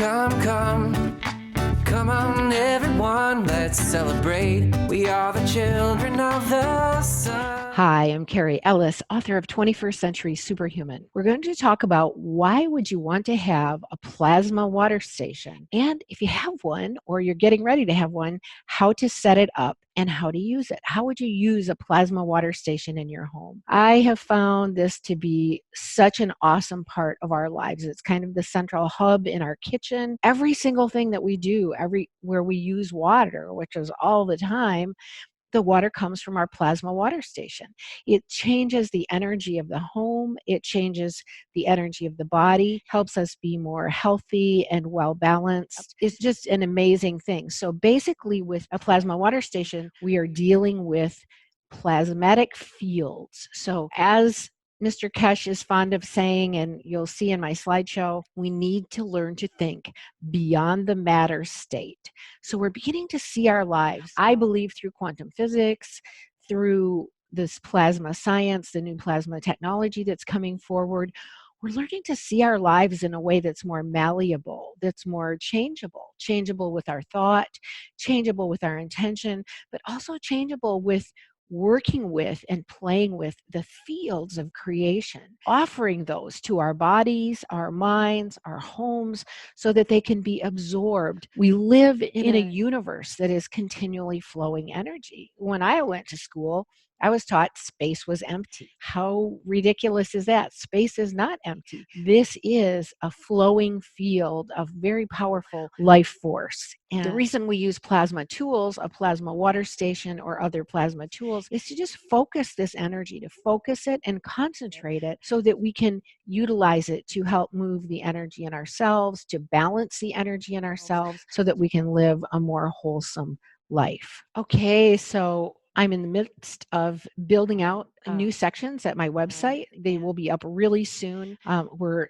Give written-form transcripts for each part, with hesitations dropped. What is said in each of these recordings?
Come on everyone, let's celebrate. We are the children of the sun. Hi, I'm Cary Ellis, author of 21st Century Superhuman. We're going to talk about why would you want to have a plasma water station, and if you have one or you're getting ready to have one, how to set it up and how to use it. How would you use a plasma water station in your home? I have found this to be such an awesome part of our lives. It's kind of the central hub in our kitchen. Every single thing that we do, where we use water, which is all the time, the water comes from our plasma water station. It changes the energy of the home. It changes the energy of the body, helps us be more healthy and well balanced. It's just an amazing thing. So basically with a plasma water station, we are dealing with plasmatic fields. So as Mr. Keshe is fond of saying, and you'll see in my slideshow, we need to learn to think beyond the matter state. So we're beginning to see our lives, I believe, through quantum physics, through this plasma science, the new plasma technology that's coming forward. We're learning to see our lives in a way that's more malleable, that's more changeable with our thought, changeable with our intention, but also changeable with working with and playing with the fields of creation, offering those to our bodies, our minds, our homes, so that they can be absorbed. We live in a universe that is continually flowing energy. When I went to school, I was taught space was empty. How ridiculous is that? Space is not empty. This is a flowing field of very powerful life force. And the reason we use plasma tools, a plasma water station or other plasma tools, is to just focus this energy, to focus it and concentrate it so that we can utilize it to help move the energy in ourselves, to balance the energy in ourselves so that we can live a more wholesome life. Okay, so I'm in the midst of building out new sections at my website. They will be up really soon. We're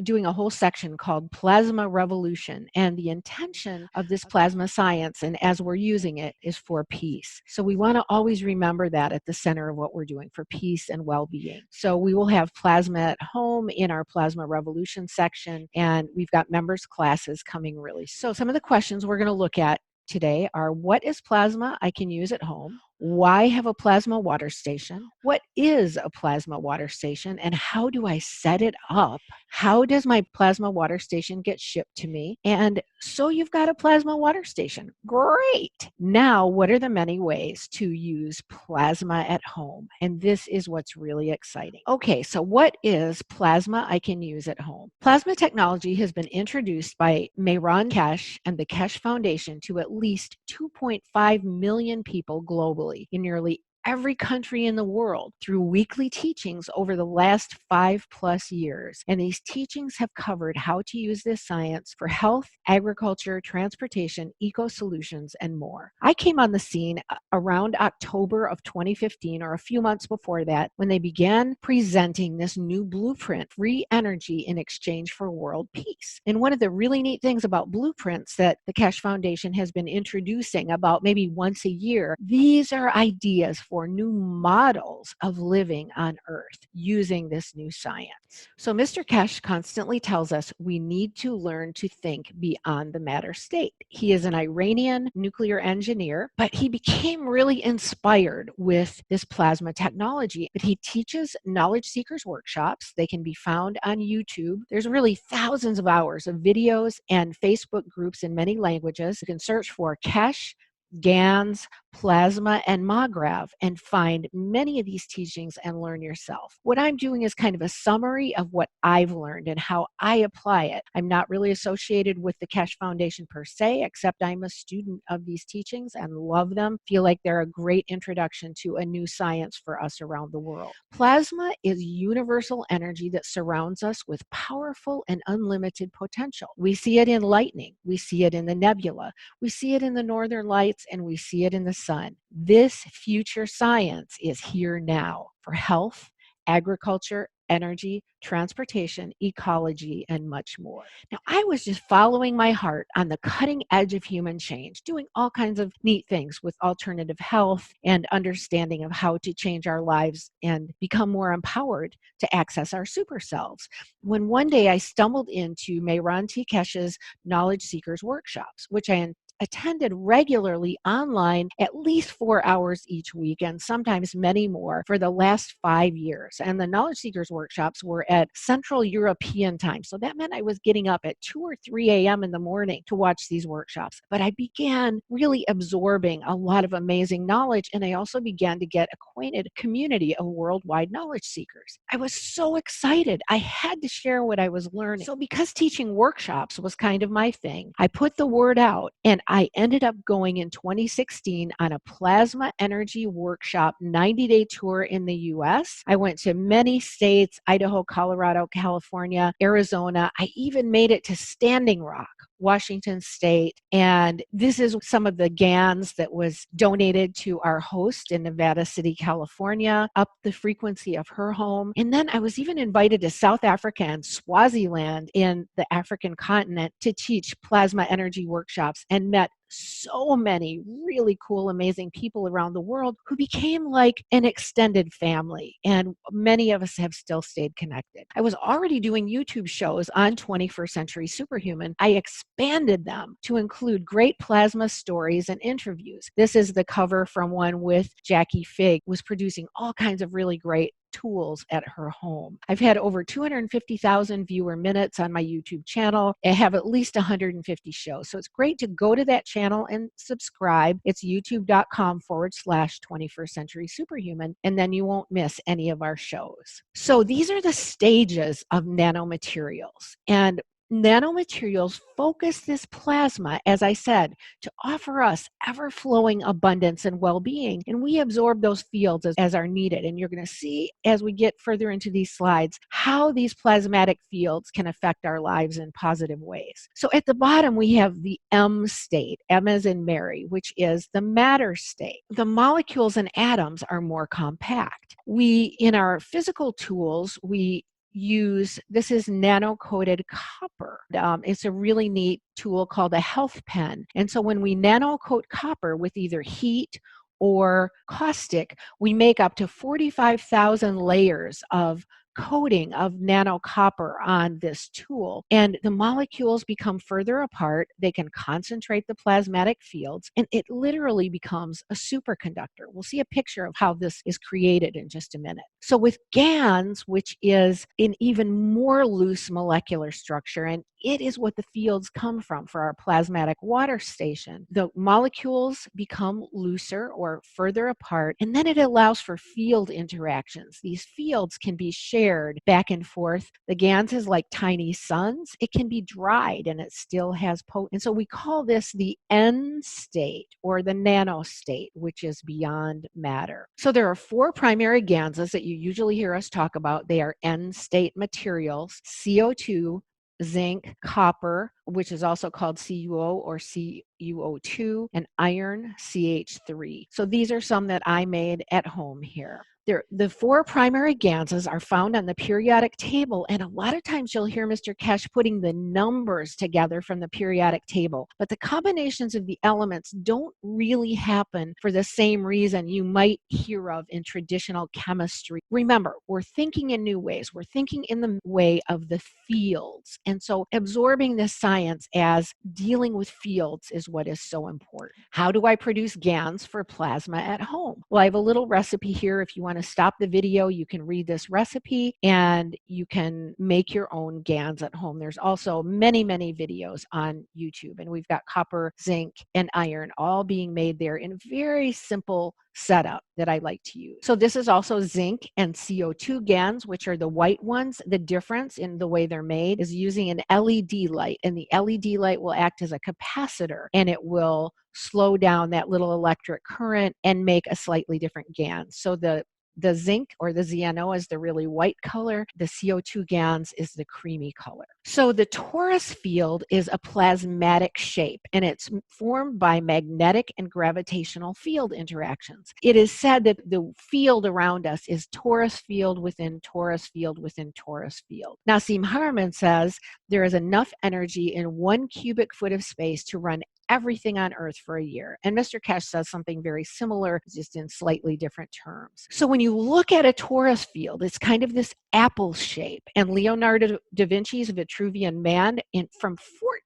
doing a whole section called Plasma Revolution, and the intention of this plasma science, and as we're using it, is for peace. So we want to always remember that at the center of what we're doing, for peace and well-being. So we will have plasma at home in our Plasma Revolution section, and we've got members classes coming really soon. So some of the questions we're going to look at today are: what is plasma I can use at home? Why have a plasma water station? What is a plasma water station and how do I set it up? How does my plasma water station get shipped to me? And so you've got a plasma water station. Great. Now, what are the many ways to use plasma at home? And this is what's really exciting. Okay, so what is plasma I can use at home? Plasma technology has been introduced by Keshe and the Keshe Foundation to at least 2.5 million people globally in nearly every country in the world through weekly teachings over the last 5+ years. And these teachings have covered how to use this science for health, agriculture, transportation, eco-solutions, and more. I came on the scene around October of 2015, or a few months before that, when they began presenting this new blueprint, free energy in exchange for world peace. And one of the really neat things about blueprints that the Keshe Foundation has been introducing about maybe once a year, these are ideas for new models of living on Earth using this new science. So Mr. Keshe constantly tells us we need to learn to think beyond the matter state. He is an Iranian nuclear engineer, but he became really inspired with this plasma technology. But he teaches knowledge seekers workshops. They can be found on YouTube. There's really thousands of hours of videos and Facebook groups in many languages. You can search for Keshe, GANS, plasma, and MAGRAV and find many of these teachings and learn yourself. What I'm doing is kind of a summary of what I've learned and how I apply it. I'm not really associated with the Keshe Foundation per se, except I'm a student of these teachings and love them, feel like they're a great introduction to a new science for us around the world. Plasma is universal energy that surrounds us with powerful and unlimited potential. We see it in lightning, we see it in the nebula, we see it in the northern lights, and we see it in the sun. This future science is here now for health, agriculture, energy, transportation, ecology, and much more. Now, I was just following my heart on the cutting edge of human change, doing all kinds of neat things with alternative health and understanding of how to change our lives and become more empowered to access our super selves. When one day I stumbled into Mayron T. Keshe's Knowledge Seekers workshops, which I attended regularly online at least 4 hours each week and sometimes many more for the last 5 years. And the Knowledge Seekers workshops were at Central European time. So that meant I was getting up at 2 or 3 a.m. in the morning to watch these workshops. But I began really absorbing a lot of amazing knowledge, and I also began to get acquainted with a community of worldwide knowledge seekers. I was so excited. I had to share what I was learning. So because teaching workshops was kind of my thing, I put the word out, and I ended up going in 2016 on a plasma energy workshop 90-day tour in the US. I went to many states: Idaho, Colorado, California, Arizona. I even made it to Standing Rock, Washington State. And this is some of the GANS that was donated to our host in Nevada City, California, up the frequency of her home. And then I was even invited to South Africa and Swaziland in the African continent to teach plasma energy workshops, and met so many really cool, amazing people around the world who became like an extended family. And many of us have still stayed connected. I was already doing YouTube shows on 21st Century Superhuman. I expanded them to include great plasma stories and interviews. This is the cover from one with Jackie Fig, who was producing all kinds of really great tools at her home. I've had over 250,000 viewer minutes on my YouTube channel. I have at least 150 shows. So it's great to go to that channel and subscribe. It's youtube.com/21st Century Superhuman, and then you won't miss any of our shows. So these are the stages of nanomaterials. And nanomaterials focus this plasma, as I said, to offer us ever-flowing abundance and well-being, and we absorb those fields as are needed. And you're going to see as we get further into these slides how these plasmatic fields can affect our lives in positive ways. So at the bottom we have the M state, M as in Mary, which is the matter state. The molecules and atoms are more compact. In our physical tools, we use, this is nano-coated copper. It's a really neat tool called a health pen. And so when we nano-coat copper with either heat or caustic, we make up to 45,000 layers of coating of nano copper on this tool, and the molecules become further apart. They can concentrate the plasmatic fields, and it literally becomes a superconductor. We'll see a picture of how this is created in just a minute. So with GANS, which is an even more loose molecular structure, and it is what the fields come from for our plasmatic water station, the molecules become looser or further apart, and then it allows for field interactions. These fields can be shared back and forth. The GANS is like tiny suns. It can be dried and it still has potency. And so we call this the N state, or the nano state, which is beyond matter. So there are 4 primary GANSs that you usually hear us talk about. They are N state materials: CO2, zinc, copper, which is also called CuO or CuO2, and iron, CH3. So these are some that I made at home here. The 4 primary GANSs are found on the periodic table, and a lot of times you'll hear Mr. Keshe putting the numbers together from the periodic table, but the combinations of the elements don't really happen for the same reason you might hear of in traditional chemistry. Remember, we're thinking in new ways. We're thinking in the way of the fields, and so absorbing this science as dealing with fields is what is so important. How do I produce GANS for plasma at home? Well, I have a little recipe here. If you want to stop the video, you can read this recipe and you can make your own GANS at home. There's also many, many videos on YouTube, and we've got copper, zinc, and iron all being made there in a very simple setup that I like to use. So this is also zinc and CO2 GANS, which are the white ones. The difference in the way they're made is using an LED light, and the LED light will act as a capacitor, and it will slow down that little electric current and make a slightly different GANS. So the The zinc or the ZNO is the really white color. The CO2 GANS is the creamy color. So the torus field is a plasmatic shape, and it's formed by magnetic and gravitational field interactions. It is said that the field around us is torus field within torus field within torus field. Nassim Haramein says there is enough energy in 1 cubic foot of space to run everything on Earth for a year. And Mr. Keshe says something very similar, just in slightly different terms. So when you look at a torus field, it's kind of this apple shape. And Leonardo da Vinci's Vitruvian Man from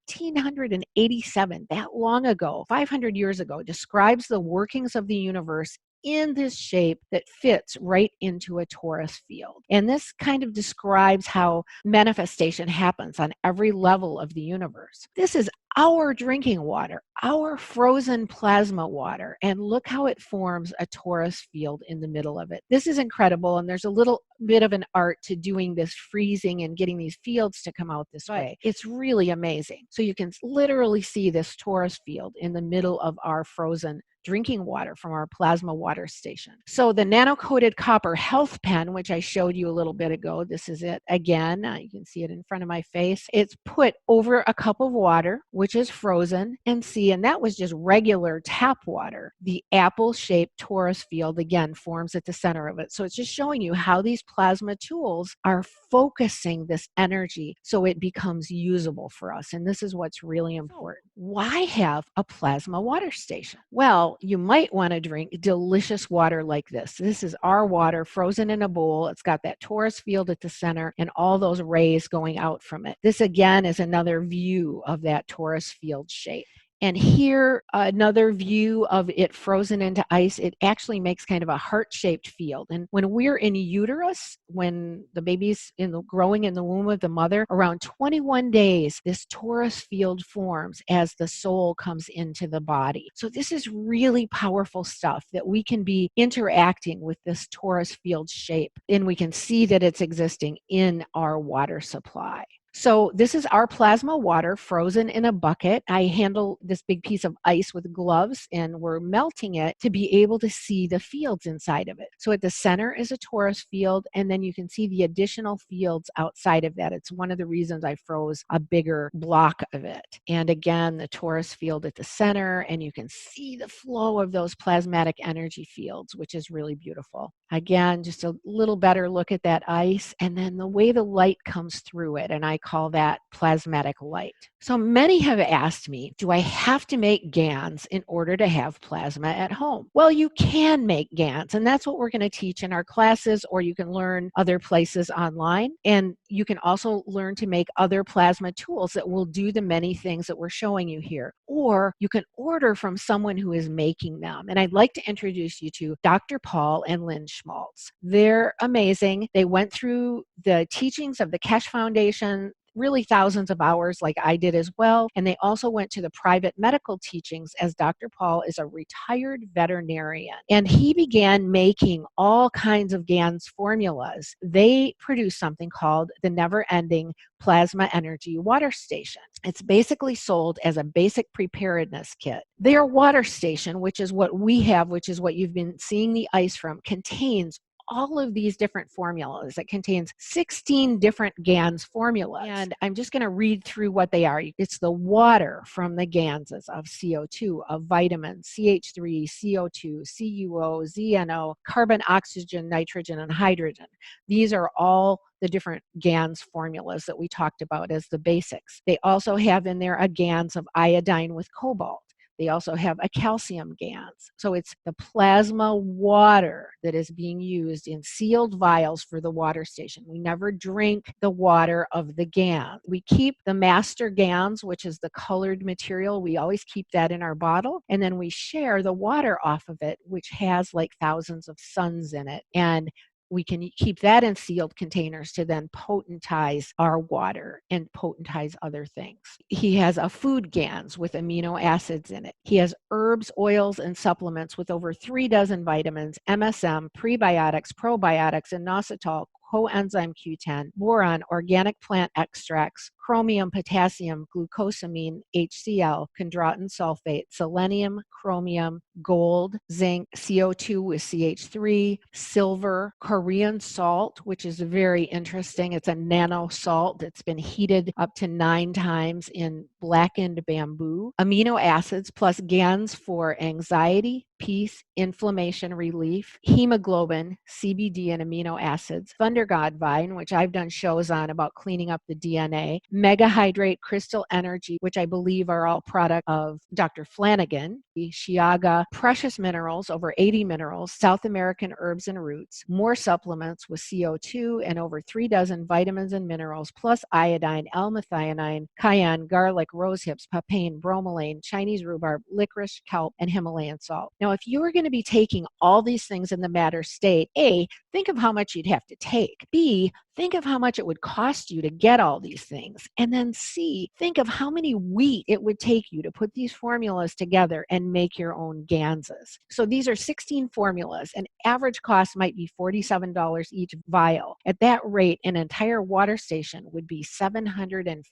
1487, that long ago, 500 years ago, describes the workings of the universe in this shape that fits right into a torus field. And this kind of describes how manifestation happens on every level of the universe. This is our drinking water, our frozen plasma water, and look how it forms a torus field in the middle of it. This is incredible, and there's a little bit of an art to doing this freezing and getting these fields to come out this way. It's really amazing. So you can literally see this torus field in the middle of our frozen drinking water from our plasma water station. So the nano-coated copper health pen, which I showed you a little bit ago, this is it again. You can see it in front of my face. It's put over a cup of water, which is frozen, and that was just regular tap water. The apple-shaped torus field, again, forms at the center of it. So it's just showing you how these plasma tools are focusing this energy so it becomes usable for us. And this is what's really important. Why have a plasma water station? Well, you might want to drink delicious water like this. This is our water frozen in a bowl. It's got that torus field at the center and all those rays going out from it. This again is another view of that torus field shape. And here, another view of it frozen into ice. It actually makes kind of a heart-shaped field. And when we're in uterus, when the baby's growing in the womb of the mother, around 21 days, this torus field forms as the soul comes into the body. So this is really powerful stuff that we can be interacting with this torus field shape. And we can see that it's existing in our water supply. So this is our plasma water frozen in a bucket. I handle this big piece of ice with gloves, and we're melting it to be able to see the fields inside of it. So at the center is a torus field, and then you can see the additional fields outside of that. It's one of the reasons I froze a bigger block of it. And again, the torus field at the center, and you can see the flow of those plasmatic energy fields, which is really beautiful. Again, just a little better look at that ice, and then the way the light comes through it, and I call that plasmatic light. So many have asked me, do I have to make GANs in order to have plasma at home? Well, you can make GANs, and that's what we're going to teach in our classes, or you can learn other places online. And you can also learn to make other plasma tools that will do the many things that we're showing you here. Or you can order from someone who is making them. And I'd like to introduce you to Dr. Paul and Lynn Schmaltz. They're amazing. They went through the teachings of the Keshe Foundation, really thousands of hours like I did as well. And they also went to the private medical teachings, as Dr. Paul is a retired veterinarian. And he began making all kinds of GANS formulas. They produced something called the Never Ending Plasma Energy Water Station. It's basically sold as a basic preparedness kit. Their water station, which is what we have, which is what you've been seeing the ice from, contains all of these different formulas. It contains 16 different GANS formulas. And I'm just going to read through what they are. It's the water from the GANSs of CO2, of vitamins, CH3, CO2, CuO, ZNO, carbon, oxygen, nitrogen, and hydrogen. These are all the different GANS formulas that we talked about as the basics. They also have in there a GANS of iodine with cobalt. They also have a calcium GANS. So it's the plasma water that is being used in sealed vials for the water station. We never drink the water of the GANS. We keep the master GANS, which is the colored material. We always keep that in our bottle. And then we share the water off of it, which has like thousands of suns in it. And we can keep that in sealed containers to then potentize our water and potentize other things. He has a food GANS with amino acids in it. He has herbs, oils, and supplements with over 3 dozen vitamins, MSM, prebiotics, probiotics, inositol, coenzyme Q10, boron, organic plant extracts, chromium, potassium, glucosamine, HCl, chondroitin sulfate, selenium, chromium, gold, zinc, CO2 with CH3, silver, Korean salt, which is very interesting. It's a nano salt that's been heated up to 9 times in blackened bamboo, amino acids plus GANs for anxiety, peace, inflammation relief, hemoglobin, CBD and amino acids, thunder god vine, which I've done shows on about cleaning up the DNA, megahydrate, crystal energy, which I believe are all product of Dr. Flanagan, Shiaga, precious minerals, over 80 minerals, South American herbs and roots, more supplements with CO2 and over 3 dozen vitamins and minerals, plus iodine, L-methionine, cayenne, garlic, rose hips, papain, bromelain, Chinese rhubarb, licorice, kelp, and Himalayan salt. Now, if you were going to be taking all these things in the matter state, A, think of how much you'd have to take. B, think of how much it would cost you to get all these things. And then C, think of how many wheat it would take you to put these formulas together and make your own GANSes. So these are 16 formulas, and average cost might be $47 each vial. At that rate, an entire water station would be $752.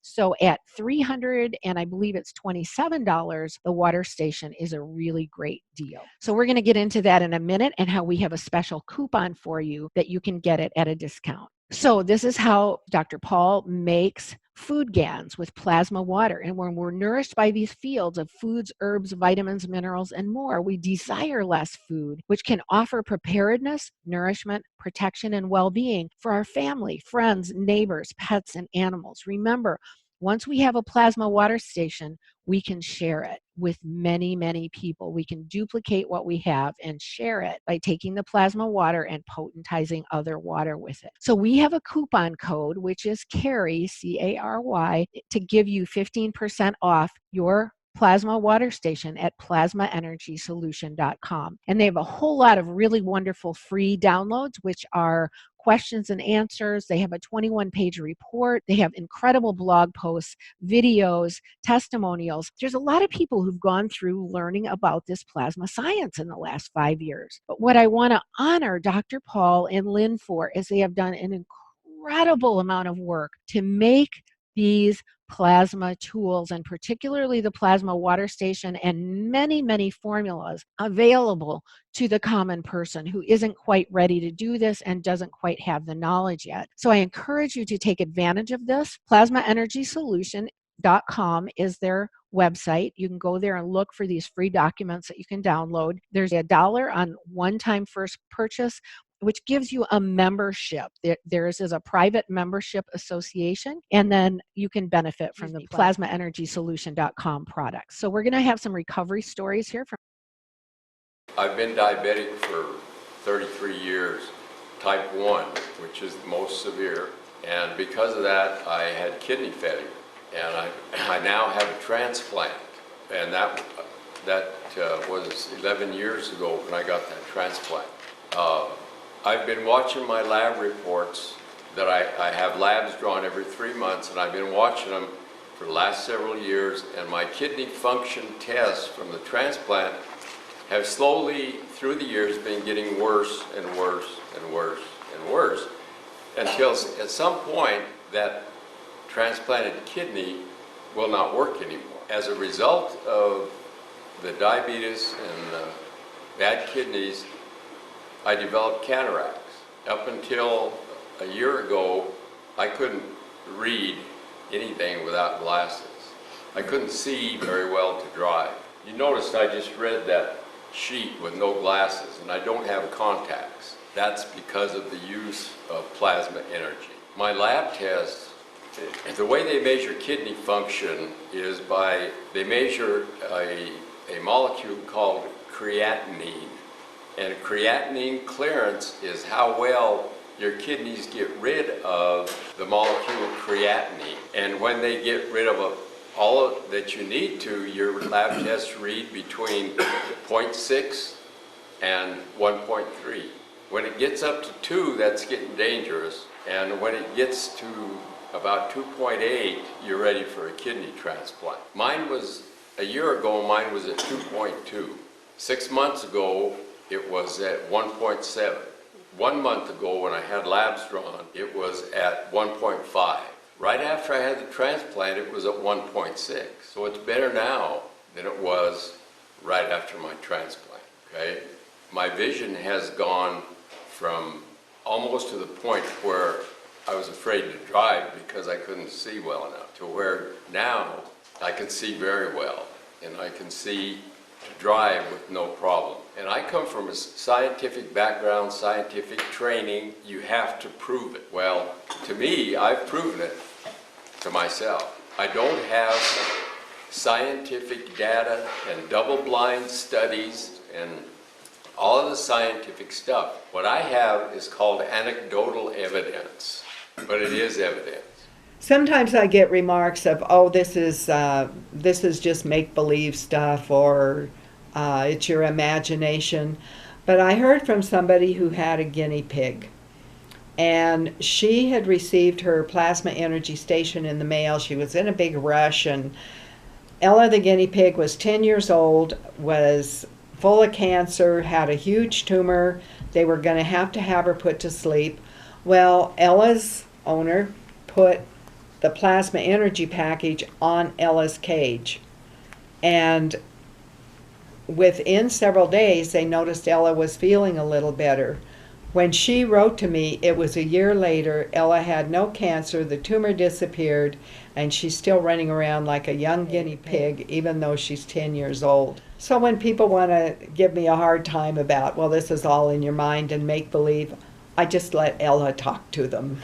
So at $300 and I believe it's $27, the water station is a really great deal. So we're going to get into that in a minute and how we have a special coupon for you that you can get it at a discount. So this is how Dr. Paul makes food GANs with plasma water. And when we're nourished by these fields of foods, herbs, vitamins, minerals, and more, we desire less food, which can offer preparedness, nourishment, protection, and well-being for our family, friends, neighbors, pets, and animals. Remember, once we have a plasma water station, we can share it with many, many people. We can duplicate what we have and share it by taking the plasma water and potentizing other water with it. So we have a coupon code, which is Cary, C-A-R-Y, to give you 15% off your plasma water station at plasmaenergysolution.com. And they have a whole lot of really wonderful free downloads, which are questions and answers. They have a 21-page report. They have incredible blog posts, videos, testimonials. There's a lot of people who've gone through learning about this plasma science in the last 5 years. But what I want to honor Dr. Paul and Lynn for is they have done an incredible amount of work to make these plasma tools, and particularly the plasma water station and many, many formulas available to the common person who isn't quite ready to do this and doesn't quite have the knowledge yet. So I encourage you to take advantage of this. Plasmaenergysolution.com is their website. You can go there and look for these free documents that you can download. There's $1 on one-time first purchase, which gives you a membership. Theirs is a private membership association, and then you can benefit from the plasmaenergysolution.com products. So we're going to have some recovery stories here. I've been diabetic for 33 years, type 1, which is the most severe, and because of that, I had kidney failure, and I now have a transplant, and that was 11 years ago when I got that transplant. I've been watching my lab reports that I have labs drawn every 3 months, and I've been watching them for the last several years, and my kidney function tests from the transplant have slowly, through the years, been getting worse and worse and worse and worse, until at some point that transplanted kidney will not work anymore. As a result of the diabetes and the bad kidneys, I developed cataracts. Up until a year ago, I couldn't read anything without glasses. I couldn't see very well to drive. You noticed I just read that sheet with no glasses, and I don't have contacts. That's because of the use of plasma energy. My lab tests, the way they measure kidney function is they measure a molecule called creatinine. And creatinine clearance is how well your kidneys get rid of the molecule creatinine. And when they get rid of all that you need to, your lab tests read between 0.6 and 1.3. When it gets up to 2, that's getting dangerous. And when it gets to about 2.8, you're ready for a kidney transplant. A year ago, mine was at 2.2. 6 months ago, it was at 1.7. 1 month ago, when I had labs drawn, it was at 1.5. Right after I had the transplant, it was at 1.6. So it's better now than it was right after my transplant, okay? My vision has gone from almost to the point where I was afraid to drive because I couldn't see well enough, to where now I can see very well, and I can see to drive with no problem. And I come from a scientific background, scientific training. You have to prove it. Well, to me, I've proven it to myself. I don't have scientific data and double-blind studies and all of the scientific stuff. What I have is called anecdotal evidence, but it is evidence. Sometimes I get remarks of, "Oh, this is just make-believe stuff," or "It's your imagination." But I heard from somebody who had a guinea pig, and she had received her plasma energy station in the mail. She was in a big rush, and Ella, the guinea pig, was 10 years old, was full of cancer, had a huge tumor. They were going to have her put to sleep. Well, Ella's owner put the plasma energy package on Ella's cage. And within several days, they noticed Ella was feeling a little better. When she wrote to me, it was a year later. Ella had no cancer, the tumor disappeared, and she's still running around like a young guinea pig, even though she's 10 years old. So when people want to give me a hard time about, well, this is all in your mind and make-believe, I just let Ella talk to them.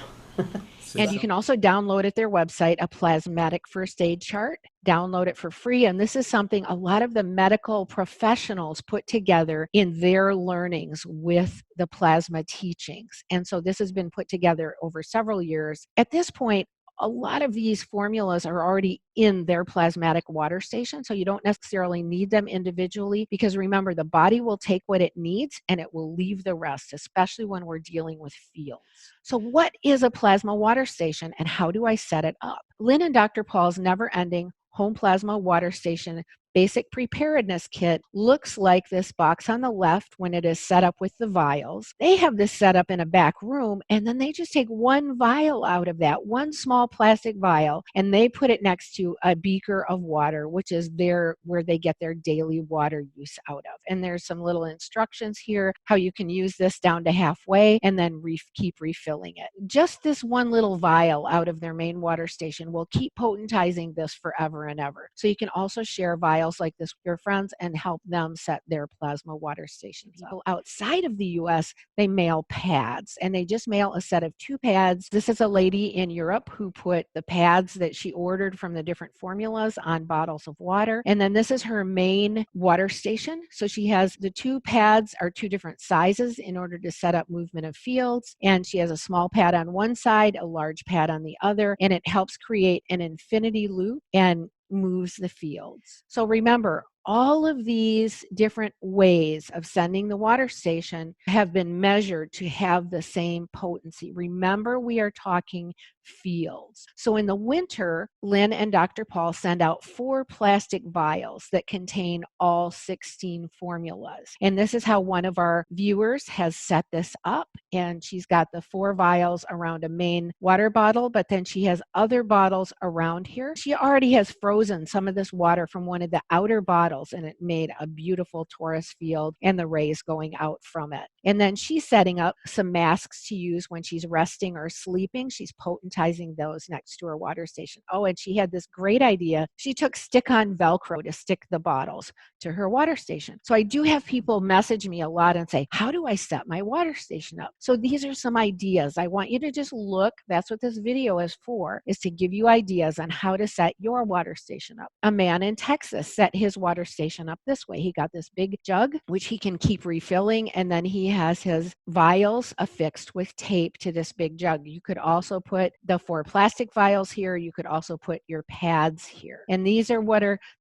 And you can also download at their website a plasmatic first aid chart. Download it for free. And this is something a lot of the medical professionals put together in their learnings with the plasma teachings. And so this has been put together over several years. At this point, a lot of these formulas are already in their plasmatic water station, so you don't necessarily need them individually, because remember, the body will take what it needs and it will leave the rest, especially when we're dealing with fields. So what is a plasma water station and how do I set it up? Lynn and Dr. Paul's never-ending home plasma water station basic preparedness kit looks like this box on the left when it is set up with the vials. They have this set up in a back room, and then they just take one vial out of that, one small plastic vial, and they put it next to a beaker of water, which is where they get their daily water use out of. And there's some little instructions here how you can use this down to halfway and then keep refilling it. Just this one little vial out of their main water station will keep potentizing this forever and ever. So you can also share vials like this with your friends and help them set their plasma water stations up. Outside of the US, they mail pads, and they just mail a set of 2 pads. This is a lady in Europe who put the pads that she ordered from the different formulas on bottles of water. And then this is her main water station. So she has the 2 pads are 2 different sizes in order to set up movement of fields. And she has a small pad on one side, a large pad on the other, and it helps create an infinity loop and moves the fields. So remember, all of these different ways of sending the water station have been measured to have the same potency. Remember, we are talking fields. So in the winter, Lynn and Dr. Paul send out 4 plastic vials that contain all 16 formulas. And this is how one of our viewers has set this up. And she's got the 4 vials around a main water bottle, but then she has other bottles around here. She already has frozen some of this water from one of the outer bottles, and it made a beautiful torus field and the rays going out from it. And then she's setting up some masks to use when she's resting or sleeping. She's potentizing those next to her water station. Oh, and she had this great idea. She took stick-on Velcro to stick the bottles to her water station. So I do have people message me a lot and say, how do I set my water station up? So these are some ideas. I want you to just look. That's what this video is for, is to give you ideas on how to set your water station up. A man in Texas set his water station up this way. He got this big jug, which he can keep refilling, and then he has his vials affixed with tape to this big jug. You could also put the 4 plastic vials here. You could also put your pads here. And these are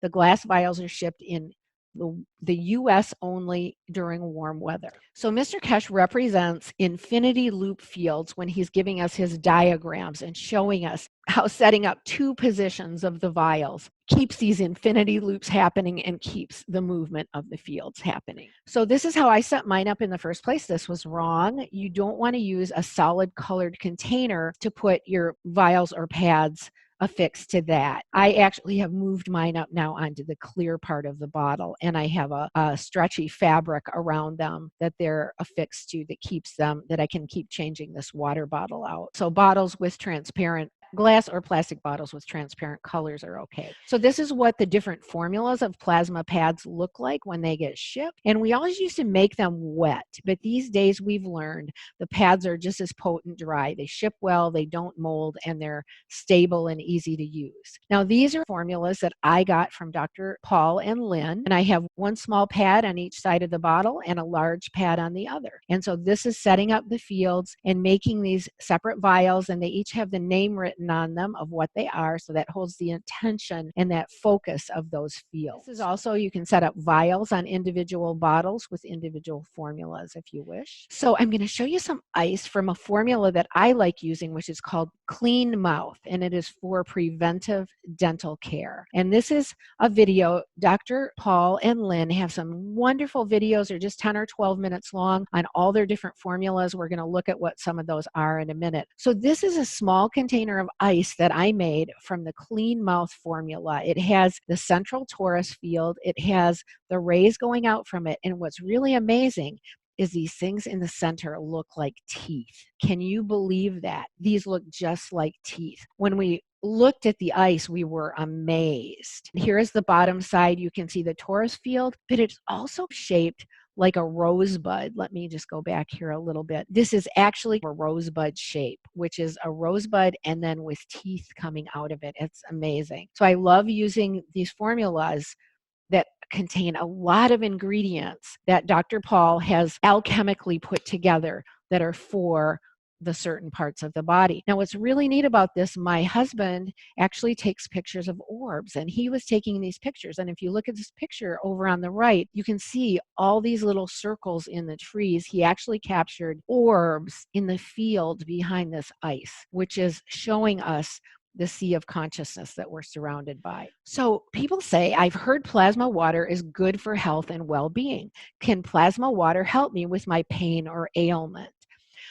the glass vials are shipped in the US only during warm weather. So Mr. Keshe represents infinity loop fields when he's giving us his diagrams and showing us how setting up 2 positions of the vials keeps these infinity loops happening and keeps the movement of the fields happening. So this is how I set mine up in the first place. This was wrong. You don't want to use a solid colored container to put your vials or pads affixed to that. I actually have moved mine up now onto the clear part of the bottle, and I have a stretchy fabric around them that they're affixed to that keeps them, that I can keep changing this water bottle out. So bottles with transparent glass or plastic bottles with transparent colors are okay. So this is what the different formulas of plasma pads look like when they get shipped. And we always used to make them wet, but these days we've learned the pads are just as potent dry. They ship well, they don't mold, and they're stable and easy to use. Now these are formulas that I got from Dr. Paul and Lynn, and I have one small pad on each side of the bottle and a large pad on the other. And so this is setting up the fields and making these separate vials, and they each have the name written on them of what they are, so that holds the intention and that focus of those fields. This is also, you can set up vials on individual bottles with individual formulas if you wish. So I'm going to show you some ice from a formula that I like using, which is called Clean Mouth, and it is for preventive dental care. And this is a video. Dr. Paul and Lynn have some wonderful videos. They're just 10 or 12 minutes long on all their different formulas. We're going to look at what some of those are in a minute. So this is a small container of ice that I made from the Clean Mouth formula. It has the central torus field. It has the rays going out from it. And what's really amazing is these things in the center look like teeth. Can you believe that? These look just like teeth. When we looked at the ice, we were amazed. Here is the bottom side. You can see the torus field, but it's also shaped like a rosebud. Let me just go back here a little bit. This is actually a rosebud shape, which is a rosebud and then with teeth coming out of it. It's amazing. So I love using these formulas that contain a lot of ingredients that Dr. Paul has alchemically put together that are for the certain parts of the body. Now, what's really neat about this, my husband actually takes pictures of orbs, and he was taking these pictures. And if you look at this picture over on the right, you can see all these little circles in the trees. He actually captured orbs in the field behind this ice, which is showing us the sea of consciousness that we're surrounded by. So people say, I've heard plasma water is good for health and well-being. Can plasma water help me with my pain or ailment?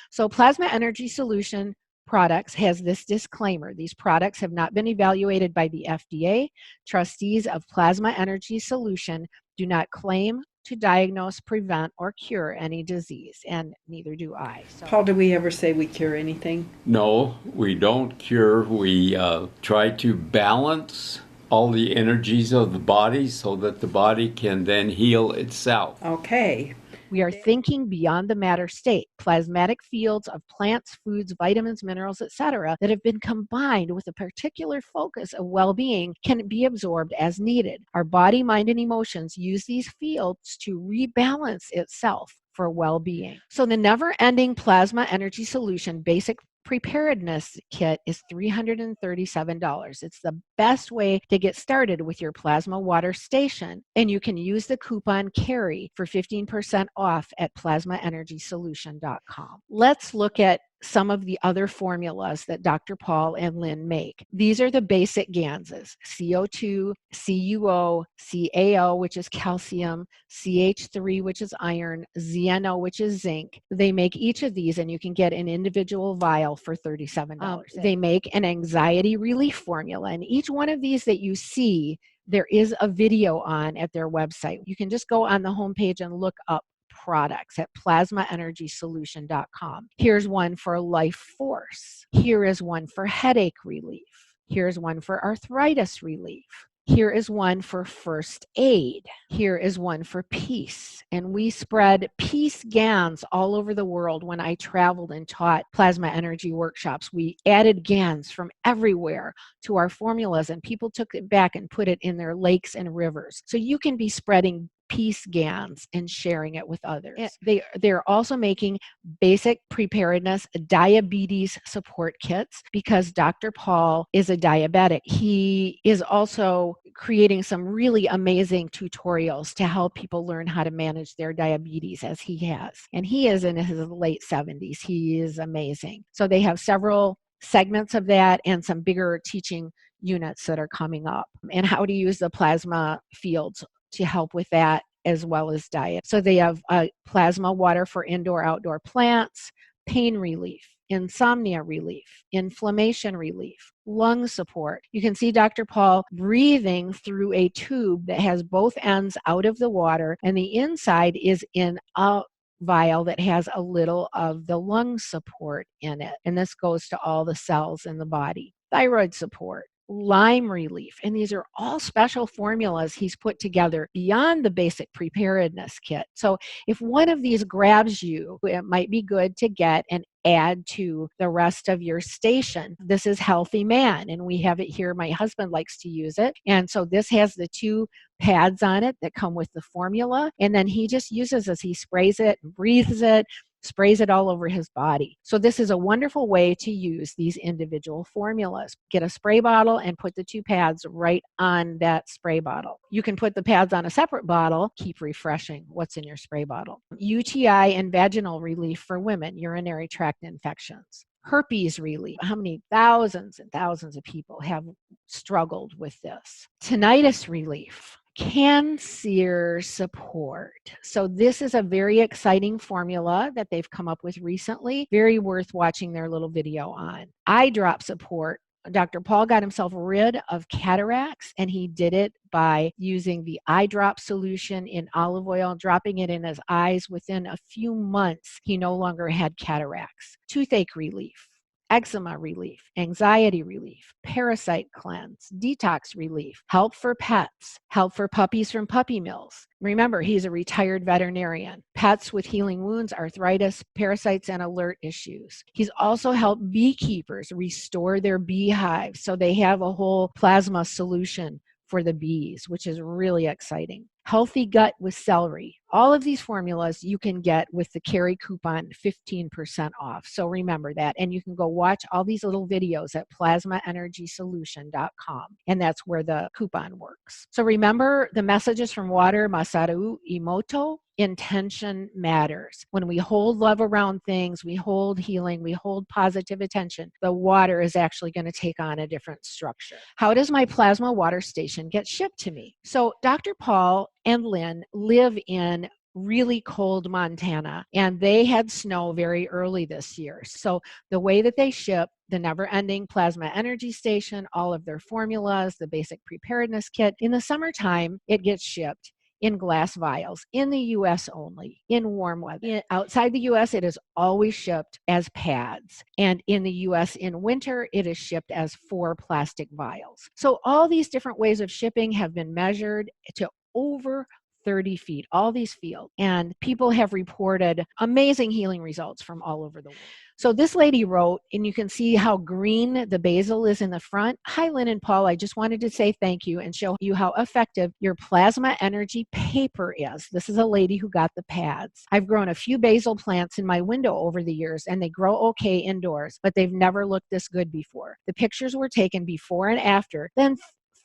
So Plasma Energy Solution products has this disclaimer. These products have not been evaluated by the FDA. Trustees of Plasma Energy Solution do not claim to diagnose, prevent, or cure any disease, and neither do I. So. Paul, do we ever say we cure anything? No, we don't cure. We try to balance all the energies of the body so that the body can then heal itself. Okay. We are thinking beyond the matter state. Plasmatic fields of plants, foods, vitamins, minerals, etc., that have been combined with a particular focus of well-being can be absorbed as needed. Our body, mind, and emotions use these fields to rebalance itself for well-being. So the never-ending Plasma Energy Solution basic preparedness kit is $337. It's the best way to get started with your plasma water station, and you can use the coupon CARY for 15% off at plasmaenergysolution.com. Let's look at some of the other formulas that Dr. Paul and Lynn make. These are the basic GANSes: CO2, CuO, CaO, which is calcium, CH3, which is iron, ZNO, which is zinc. They make each of these, and you can get an individual vial for $37. They make an anxiety relief formula, and each one of these that you see, there is a video on at their website. You can just go on the homepage and look up products at plasmaenergysolution.com. Here's one for life force. Here is one for headache relief. Here's one for arthritis relief. Here is one for first aid. Here is one for peace. And we spread peace GANS all over the world when I traveled and taught plasma energy workshops. We added GANS from everywhere to our formulas, and people took it back and put it in their lakes and rivers. So you can be spreading peace GANS and sharing it with others. They're also making basic preparedness diabetes support kits because Dr. Paul is a diabetic. He is also creating some really amazing tutorials to help people learn how to manage their diabetes, as he has. And he is in his late 70s. He is amazing. So they have several segments of that and some bigger teaching units that are coming up, and how to use the plasma fields to help with that, as well as diet. So they have plasma water for indoor, outdoor plants, pain relief, insomnia relief, inflammation relief, lung support. You can see Dr. Paul breathing through a tube that has both ends out of the water, and the inside is in a vial that has a little of the lung support in it. And this goes to all the cells in the body. Thyroid support, Lyme relief. And these are all special formulas he's put together beyond the basic preparedness kit. So if one of these grabs you, it might be good to get and add to the rest of your station. This is Healthy Man, and we have it here. My husband likes to use it. And so this has the 2 pads on it that come with the formula. And then he just uses this. He sprays it, breathes it, sprays it all over his body. So this is a wonderful way to use these individual formulas. Get a spray bottle and put the 2 pads right on that spray bottle. You can put the pads on a separate bottle. Keep refreshing what's in your spray bottle. UTI and vaginal relief for women, urinary tract infections. Herpes relief. How many thousands and thousands of people have struggled with this? Tinnitus relief. Cancer support. So this is a very exciting formula that they've come up with recently. Very worth watching their little video on. Eye drop support. Dr. Paul got himself rid of cataracts, and he did it by using the eye drop solution in olive oil, dropping it in his eyes. Within a few months, he no longer had cataracts. Toothache relief, eczema relief, anxiety relief, parasite cleanse, detox relief, help for pets, help for puppies from puppy mills. Remember, he's a retired veterinarian. Pets with healing wounds, arthritis, parasites, and alert issues. He's also helped beekeepers restore their beehives, so they have a whole plasma solution for the bees, which is really exciting. Healthy gut with celery. All of these formulas you can get with the Cary coupon 15% off. So remember that. And you can go watch all these little videos at plasmaenergysolution.com. And that's where the coupon works. So remember the messages from Water Masaru Emoto. Intention matters. When we hold love around things, we hold healing, we hold positive attention, the water is actually going to take on a different structure. How does my plasma water station get shipped to me? So Dr. Paul and Lynn live in really cold Montana, and they had snow very early this year. So the way that they ship the never-ending plasma energy station, all of their formulas, the basic preparedness kit, in the summertime, it gets shipped in glass vials, in the U.S. only, in warm weather. Outside the U.S., it is always shipped as pads. And in the U.S. in winter, it is shipped as 4 plastic vials. So all these different ways of shipping have been measured to over 30 feet, all these fields. And people have reported amazing healing results from all over the world. So this lady wrote, and you can see how green the basil is in the front. Hi, Lynn and Paul. I just wanted to say thank you and show you how effective your plasma energy paper is. This is a lady who got the pads. I've grown a few basil plants in my window over the years, and they grow okay indoors, but they've never looked this good before. The pictures were taken before and after. Then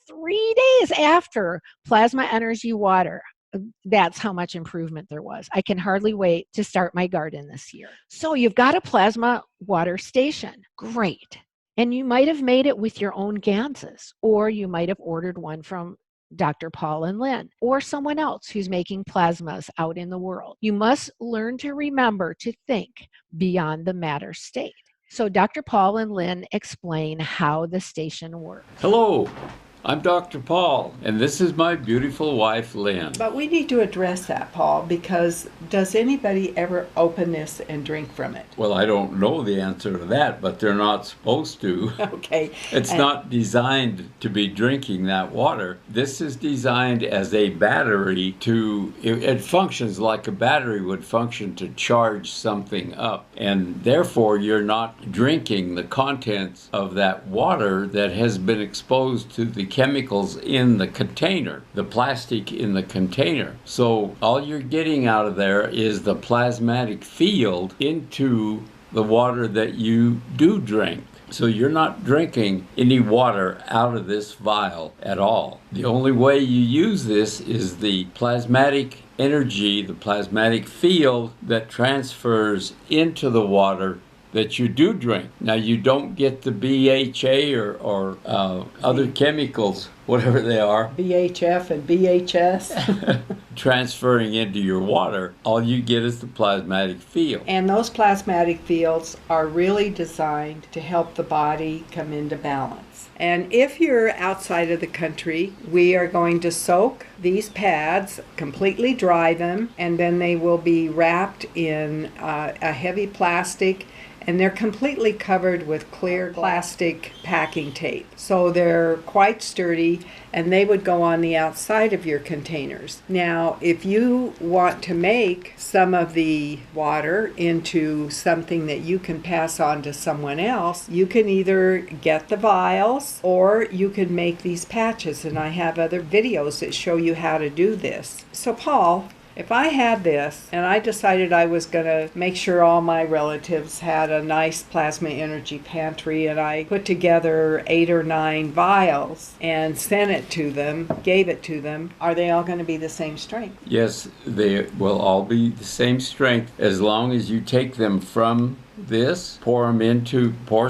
3 days after plasma energy water, that's how much improvement there was. I can hardly wait to start my garden this year. So you've got a plasma water station. Great. And you might have made it with your own GANSes, or you might have ordered one from Dr. Paul and Lynn, or someone else who's making plasmas out in the world. You must learn to remember to think beyond the matter state. So Dr. Paul and Lynn explain how the station works. Hello. I'm Dr. Paul, and this is my beautiful wife, Lynn. But we need to address that, Paul, because does anybody ever open this and drink from it? Well, I don't know the answer to that, but they're not supposed to. Okay. It's not designed to be drinking that water. This is designed as a battery it functions like a battery would function to charge something up. And therefore, you're not drinking the contents of that water that has been exposed to the chemicals in the container, the plastic in the container. So all you're getting out of there is the plasmatic field into the water that you do drink. So you're not drinking any water out of this vial at all. The only way you use this is the plasmatic energy, the plasmatic field that transfers into the water that you do drink. Now, you don't get the BHA or other chemicals, whatever they are, BHF and BHS. transferring into your water. All you get is the plasmatic field. And those plasmatic fields are really designed to help the body come into balance. And if you're outside of the country, we are going to soak these pads, completely dry them, and then they will be wrapped in a heavy plastic, and they're completely covered with clear plastic packing tape. So they're quite sturdy, and they would go on the outside of your containers. Now, if you want to make some of the water into something that you can pass on to someone else, you can either get the vials or you can make these patches, and I have other videos that show you how to do this. So Paul, if I had this and I decided I was going to make sure all my relatives had a nice plasma energy pantry, and I put together 8 or 9 vials and sent it to them, gave it to them, are they all going to be the same strength? Yes, they will all be the same strength as long as you take them from this, pour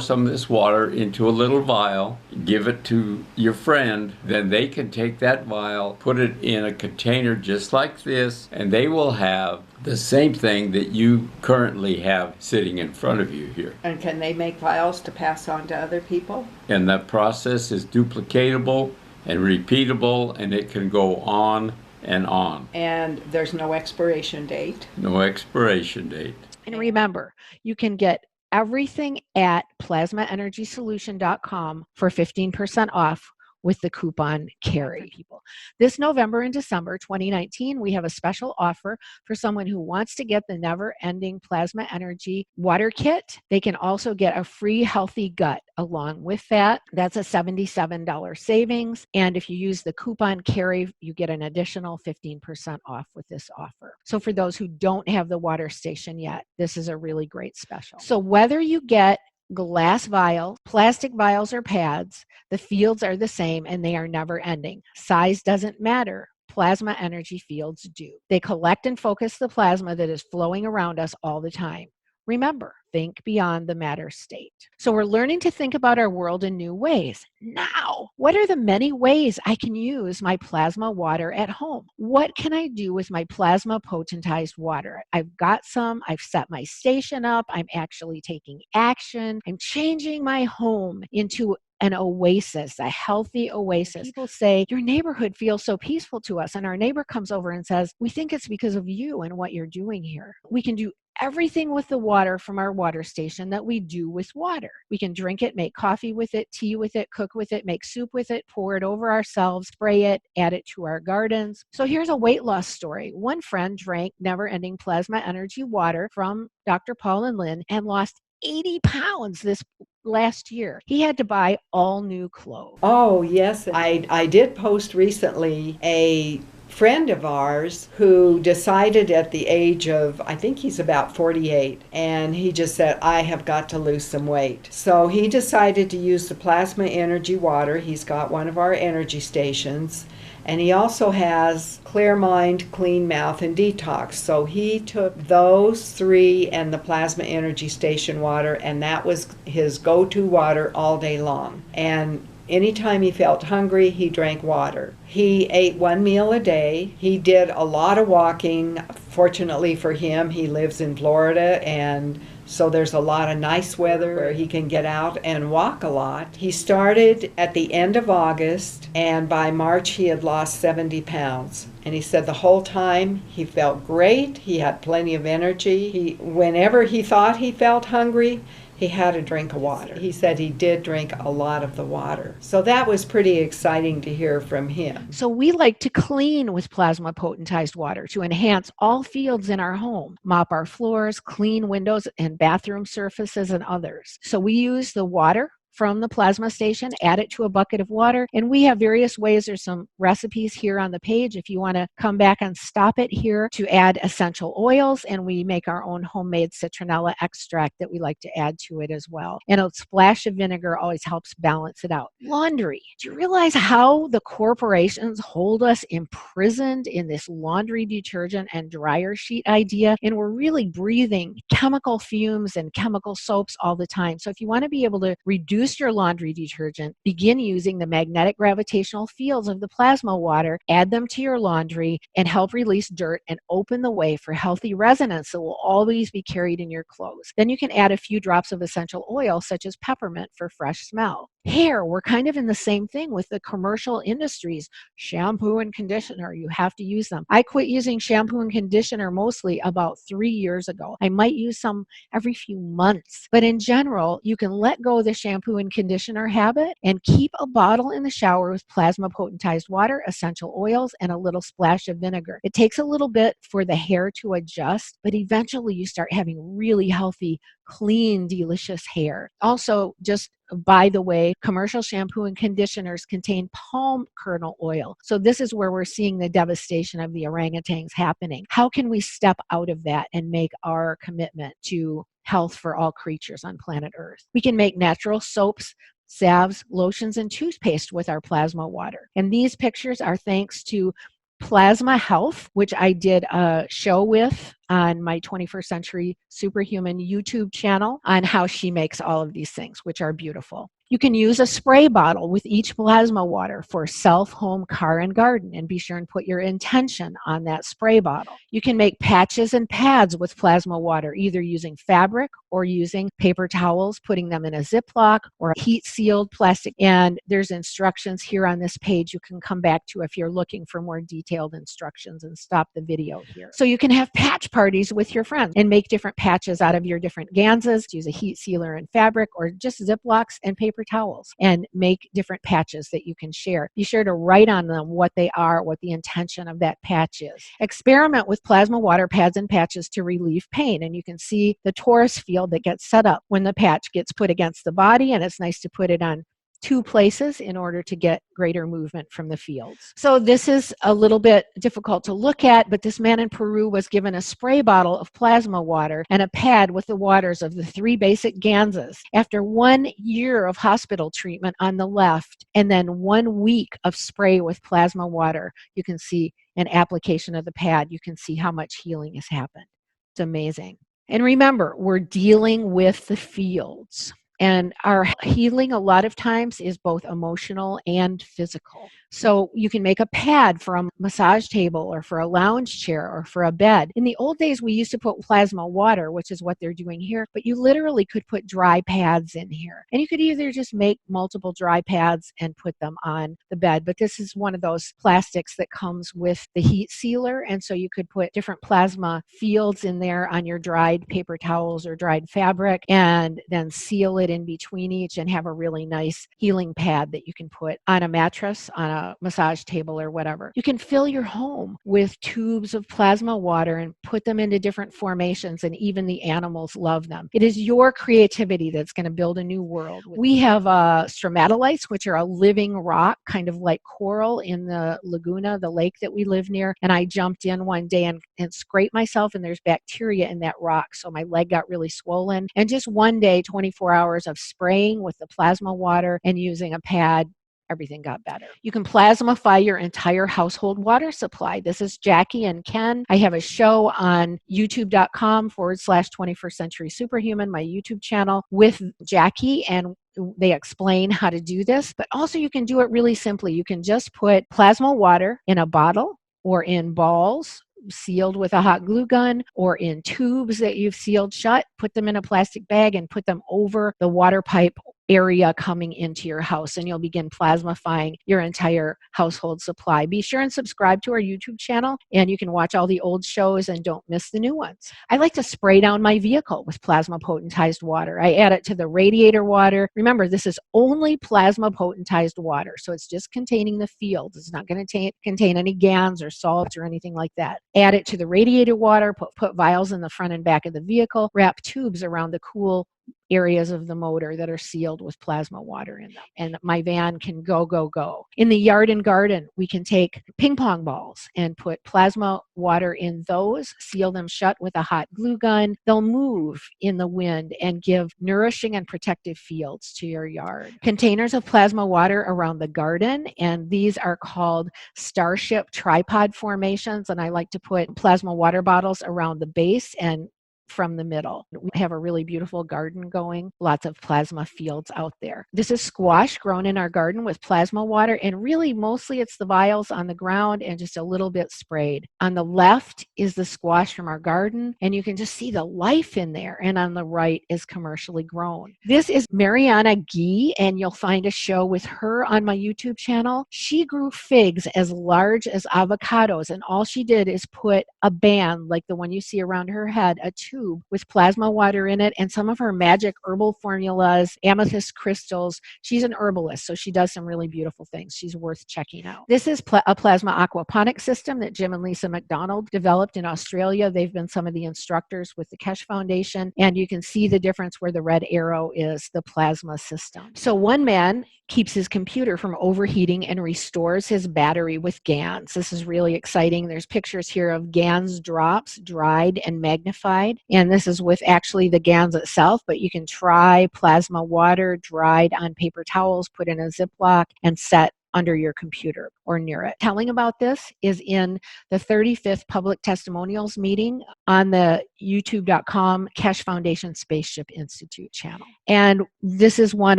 some of this water into a little vial, give it to your friend, then they can take that vial, put it in a container just like this, and they will have the same thing that you currently have sitting in front of you here. And can they make vials to pass on to other people? And that process is duplicatable and repeatable, and it can go on and on. And there's no expiration date? No expiration date. And remember, you can get everything at plasmaenergysolution.com for 15% off with the coupon CARY. People, this November and December 2019, we have a special offer for someone who wants to get the never-ending plasma energy water kit. They can also get a free healthy gut along with that. That's a $77 savings. And if you use the coupon CARY, you get an additional 15% off with this offer. So for those who don't have the water station yet, this is a really great special. So whether you get glass vials, plastic vials, or pads, the fields are the same and they are never ending. Size doesn't matter. Plasma energy fields do. They collect and focus the plasma that is flowing around us all the time. Remember, think beyond the matter state. So we're learning to think about our world in new ways. Now, what are the many ways I can use my plasma water at home? What can I do with my plasma potentized water? I've got some, I've set my station up, I'm actually taking action, I'm changing my home into an oasis, a healthy oasis. People say, your neighborhood feels so peaceful to us. And our neighbor comes over and says, we think it's because of you and what you're doing here. We can do everything with the water from our water station that we do with water. We can drink it, make coffee with it, tea with it, cook with it, make soup with it, pour it over ourselves, spray it, add it to our gardens. So here's a weight loss story. One friend drank never-ending plasma energy water from Dr. Paul and Lynn and lost 80 pounds this last year. He had to buy all new clothes. Oh, yes. I did post recently a friend of ours who decided at the age of, I think he's about 48, and he just said, I have got to lose some weight. So he decided to use the plasma energy water. He's got one of our energy stations, and he also has Clear Mind, Clean Mouth, and Detox. So he took those 3 and the plasma energy station water, and that was his go-to water all day long. And anytime he felt hungry, he drank water. He ate 1 meal a day. He did a lot of walking. Fortunately for him, he lives in Florida, and so there's a lot of nice weather where he can get out and walk a lot. He started at the end of August, and by March he had lost 70 pounds. And he said the whole time he felt great. He had plenty of energy. Whenever he thought he felt hungry, he had a drink of water. He said he did drink a lot of the water. So that was pretty exciting to hear from him. So we like to clean with plasma potentized water to enhance all fields in our home, mop our floors, clean windows and bathroom surfaces and others. So we use the water from the plasma station, add it to a bucket of water, and we have various ways. There's some recipes here on the page if you want to come back and stop it here to add essential oils, and we make our own homemade citronella extract that we like to add to it as well. And a splash of vinegar always helps balance it out. Laundry. Do you realize how the corporations hold us imprisoned in this laundry detergent and dryer sheet idea? And we're really breathing chemical fumes and chemical soaps all the time. So if you want to be able to reduce your laundry detergent, begin using the magnetic gravitational fields of the plasma water, add them to your laundry, and help release dirt and open the way for healthy resonance that will always be carried in your clothes. Then you can add a few drops of essential oil, such as peppermint, for fresh smell. Hair, we're kind of in the same thing with the commercial industries. Shampoo and conditioner, you have to use them. I quit using shampoo and conditioner mostly about 3 years ago. I might use some every few months, but in general, you can let go of the shampoo and conditioner habit and keep a bottle in the shower with plasma potentized water, essential oils, and a little splash of vinegar. It takes a little bit for the hair to adjust, but eventually you start having really healthy, clean, delicious hair. Also, just by the way, commercial shampoo and conditioners contain palm kernel oil. So this is where we're seeing the devastation of the orangutans happening. How can we step out of that and make our commitment to health for all creatures on planet Earth? We can make natural soaps, salves, lotions, and toothpaste with our plasma water. And these pictures are thanks to Plasma Health, which I did a show with on my 21st Century Superhuman YouTube channel on how she makes all of these things, which are beautiful. You can use a spray bottle with each plasma water for self, home, car, and garden, and be sure and put your intention on that spray bottle. You can make patches and pads with plasma water, either using fabric or using paper towels, putting them in a Ziploc or a heat-sealed plastic. And there's instructions here on this page you can come back to if you're looking for more detailed instructions, and stop the video here. So you can have patch parties with your friends and make different patches out of your different ganses. Use a heat sealer and fabric, or just Ziplocs and paper towels, and make different patches that you can share. Be sure to write on them what they are, what the intention of that patch is. Experiment with plasma water pads and patches to relieve pain, and you can see the torus field that gets set up when the patch gets put against the body, and it's nice to put it on 2 places in order to get greater movement from the fields. So this is a little bit difficult to look at, but this man in Peru was given a spray bottle of plasma water and a pad with the waters of the 3 basic ganses. After 1 year of hospital treatment on the left, and then 1 week of spray with plasma water, you can see an application of the pad. You can see how much healing has happened. It's amazing. And remember, we're dealing with the fields. And our healing a lot of times is both emotional and physical. So you can make a pad for a massage table or for a lounge chair or for a bed. In the old days, we used to put plasma water, which is what they're doing here, but you literally could put dry pads in here. And you could either just make multiple dry pads and put them on the bed, but this is one of those plastics that comes with the heat sealer. And so you could put different plasma fields in there on your dried paper towels or dried fabric, and then seal it in between each and have a really nice healing pad that you can put on a mattress, on a massage table, or whatever. You can fill your home with tubes of plasma water and put them into different formations, and even the animals love them. It is your creativity that's going to build a new world. We have stromatolites, which are a living rock, kind of like coral in the laguna, the lake that we live near. And I jumped in one day and scraped myself, and there's bacteria in that rock. So my leg got really swollen. And just one day, 24 hours of spraying with the plasma water and using a pad, everything got better. You can plasmify your entire household water supply. This is Jackie and Ken. I have a show on youtube.com/21st Century Superhuman, my YouTube channel, with Jackie, and they explain how to do this. But also you can do it really simply. You can just put plasma water in a bottle or in balls sealed with a hot glue gun, or in tubes that you've sealed shut. Put them in a plastic bag and put them over the water pipe area coming into your house, and you'll begin plasmifying your entire household supply. Be sure and subscribe to our YouTube channel, and you can watch all the old shows and don't miss the new ones. I like to spray down my vehicle with plasma potentized water. I add it to the radiator water. Remember, this is only plasma potentized water, so it's just containing the fields. It's not going to contain any GANs or salts or anything like that. Add it to the radiator water, put vials in the front and back of the vehicle, wrap tubes around the cool areas of the motor that are sealed with plasma water in them. And my van can go, go, go. In the yard and garden, we can take ping pong balls and put plasma water in those, seal them shut with a hot glue gun. They'll move in the wind and give nourishing and protective fields to your yard. Containers of plasma water around the garden, and these are called Starship tripod formations. And I like to put plasma water bottles around the base and from the middle. We have a really beautiful garden going, lots of plasma fields out there. This is squash grown in our garden with plasma water, and really mostly it's the vials on the ground and just a little bit sprayed. On the left is the squash from our garden, and you can just see the life in there, and on the right is commercially grown. This is Mariana Gee, and you'll find a show with her on my YouTube channel. She grew figs as large as avocados, and all she did is put a band like the one you see around her head, a tube with plasma water in it, and some of her magic herbal formulas, amethyst crystals. She's an herbalist, so she does some really beautiful things. She's worth checking out. This is a plasma aquaponic system that Jim and Lisa McDonald developed in Australia. They've been some of the instructors with the Keshe Foundation, and you can see the difference where the red arrow is the plasma system. So one man keeps his computer from overheating and restores his battery with GANS. This is really exciting. There's pictures here of GANS drops, dried and magnified. And this is with actually the GANS itself, but you can try plasma water dried on paper towels, put in a Ziploc, and set under your computer or near it. Telling about this is in the 35th Public Testimonials meeting on the youtube.com Keshe Foundation Spaceship Institute channel. And this is one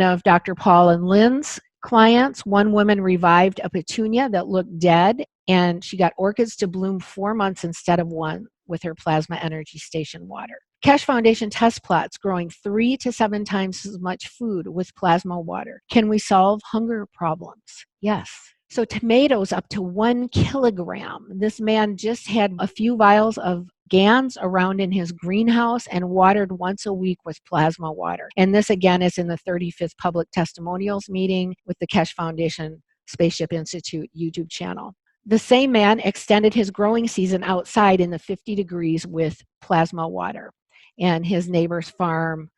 of Dr. Paul and Lynn's clients. One woman revived a petunia that looked dead, and she got orchids to bloom 4 months instead of 1 with her plasma energy station water. Keshe Foundation test plots growing 3 to 7 times as much food with plasma water. Can we solve hunger problems? Yes. So tomatoes up to 1 kilogram. This man just had a few vials of GANS around in his greenhouse and watered once a week with plasma water. And this again is in the 35th Public Testimonials meeting with the Keshe Foundation Spaceship Institute YouTube channel. The same man extended his growing season outside in the 50 degrees with plasma water. And his neighbor's farm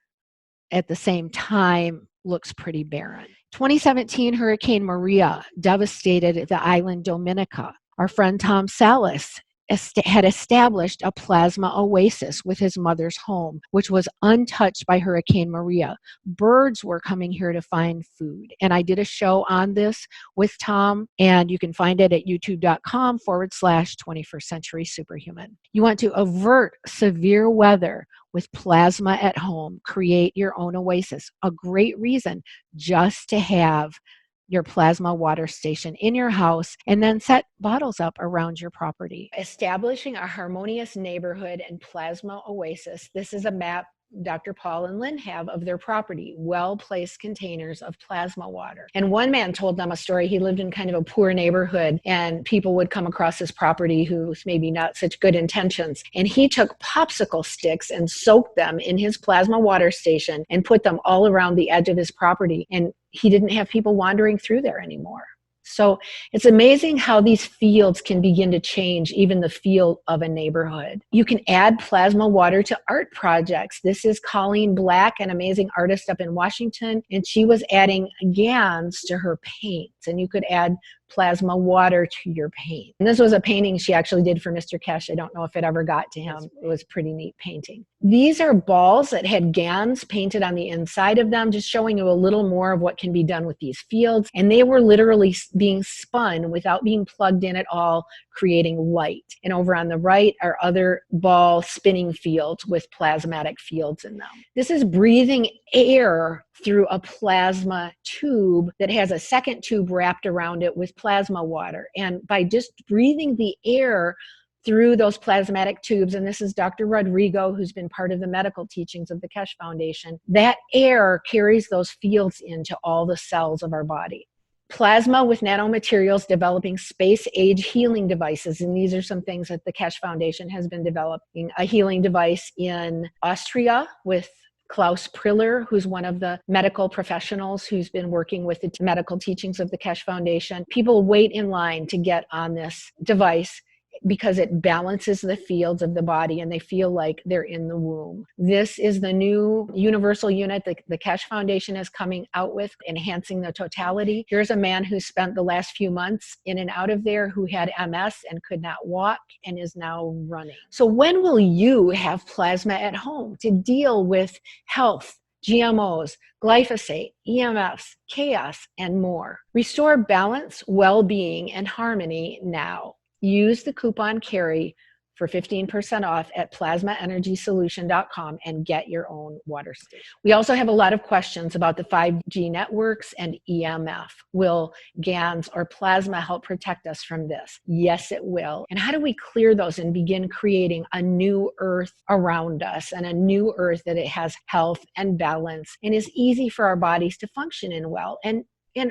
at the same time looks pretty barren. 2017 Hurricane Maria devastated the island Dominica. Our friend Tom Salas had established a plasma oasis with his mother's home, which was untouched by Hurricane Maria. Birds were coming here to find food. And I did a show on this with Tom, and you can find it at youtube.com/21st Century Superhuman. You want to avert severe weather with plasma at home. Create your own oasis. A great reason just to have your plasma water station in your house, and then set bottles up around your property. Establishing a harmonious neighborhood and plasma oasis. This is a map Dr. Paul and Lynn have of their property, well-placed containers of plasma water. And one man told them a story. He lived in kind of a poor neighborhood, and people would come across his property who's maybe not such good intentions. And he took popsicle sticks and soaked them in his plasma water station and put them all around the edge of his property. And he didn't have people wandering through there anymore. So it's amazing how these fields can begin to change even the feel of a neighborhood. You can add plasma water to art projects. This is Colleen Black, an amazing artist up in Washington, and she was adding GANS to her paints, and you could add plasma water to your paint. And this was a painting she actually did for Mr. Keshe. I don't know if it ever got to him. It was a pretty neat painting. These are balls that had GANS painted on the inside of them, just showing you a little more of what can be done with these fields. And they were literally being spun without being plugged in at all, creating light. And over on the right are other ball spinning fields with plasmatic fields in them. This is breathing air through a plasma tube that has a second tube wrapped around it with plasma water. And by just breathing the air through those plasmatic tubes, and this is Dr. Rodrigo, who's been part of the medical teachings of the Keshe Foundation, that air carries those fields into all the cells of our body. Plasma with nanomaterials, developing space-age healing devices. And these are some things that the Keshe Foundation has been developing. A healing device in Austria with Klaus Priller, who's one of the medical professionals who's been working with the medical teachings of the Keshe Foundation. People wait in line to get on this device. because it balances the fields of the body and they feel like they're in the womb. This is the new universal unit that the Keshe Foundation is coming out with, enhancing the totality. Here's a man who spent the last few months in and out of there, who had MS and could not walk and is now running. So when will you have plasma at home to deal with health, GMOs, glyphosate, EMFs, chaos, and more? Restore balance, well-being, and harmony now. Use the coupon CARY for 15% off at plasmaenergysolution.com and get your own water station. We also have a lot of questions about the 5G networks and EMF. Will GANS or plasma help protect us from this? Yes, it will. And how do we clear those and begin creating a new earth around us, and a new earth that it has health and balance and is easy for our bodies to function in well? And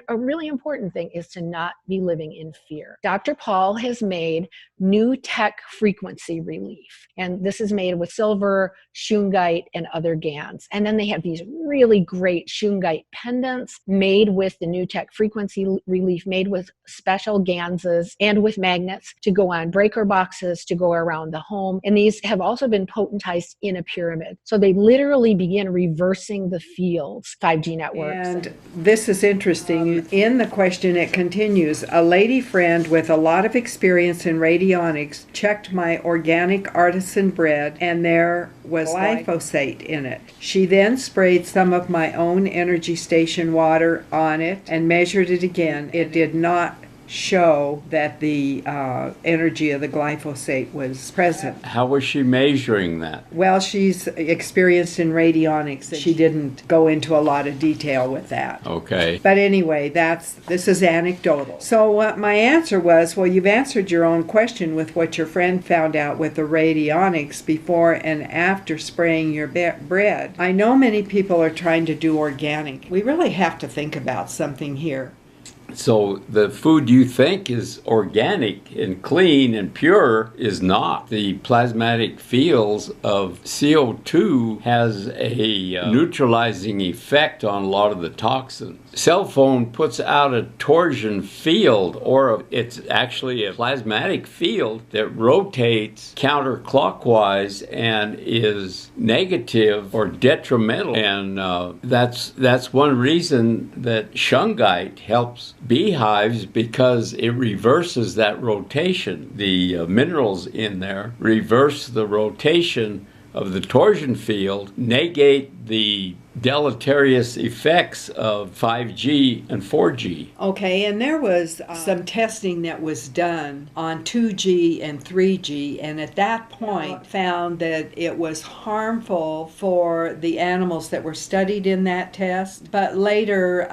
a really important thing is to not be living in fear. Dr. Paul has made new tech frequency relief. And this is made with silver, shungite, and other GANs. And then they have these really great shungite pendants made with the new tech frequency relief, made with special GANSes and with magnets to go on breaker boxes to go around the home. And these have also been potentized in a pyramid. So they literally begin reversing the fields, 5G networks. And this is interesting. In the question, it continues, a lady friend with a lot of experience in radionics checked my organic artisan bread and there was glyphosate in it. She then sprayed some of my own energy station water on it and measured it again. It did not show that the energy of the glyphosate was present. How was she measuring that? Well, she's experienced in radionics. She didn't go into a lot of detail with that. Okay. But anyway, this is anecdotal. So my answer was, well, you've answered your own question with what your friend found out with the radionics before and after spraying your bread. I know many people are trying to do organic. We really have to think about something here. So the food you think is organic and clean and pure is not. The plasmatic fields of CO2 has a neutralizing effect on a lot of the toxins. Cell phone puts out a torsion field, or it's actually a plasmatic field that rotates counterclockwise and is negative or detrimental. And that's one reason that shungite helps beehives, because it reverses that rotation. The minerals in there reverse the rotation of the torsion field, negate the deleterious effects of 5G and 4G. Okay, and there was some testing that was done on 2G and 3G, and at that point found that it was harmful for the animals that were studied in that test, but later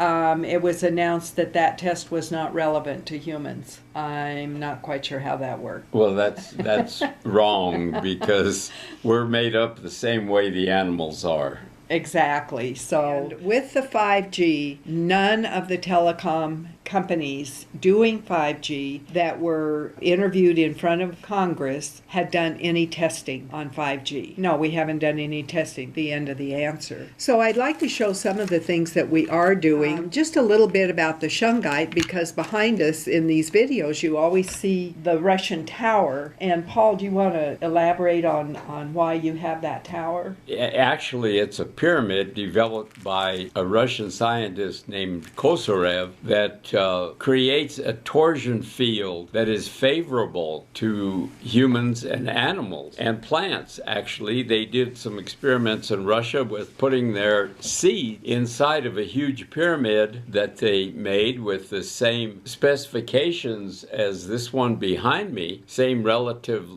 it was announced that that test was not relevant to humans. I'm not quite sure how that worked. Well, that's wrong, because we're made up the same way the animals are. Exactly. So with the 5G, none of the telecom companies doing 5G that were interviewed in front of Congress had done any testing on 5G. No, we haven't done any testing. The end of the answer. So I'd like to show some of the things that we are doing. Just a little bit about the shungite, because behind us in these videos you always see the Russian tower. And Paul, do you want to elaborate on why you have that tower? Actually, it's a pyramid developed by a Russian scientist named Kosarev that creates a torsion field that is favorable to humans and animals and plants. Actually, they did some experiments in Russia with putting their seed inside of a huge pyramid that they made with the same specifications as this one behind me, same relative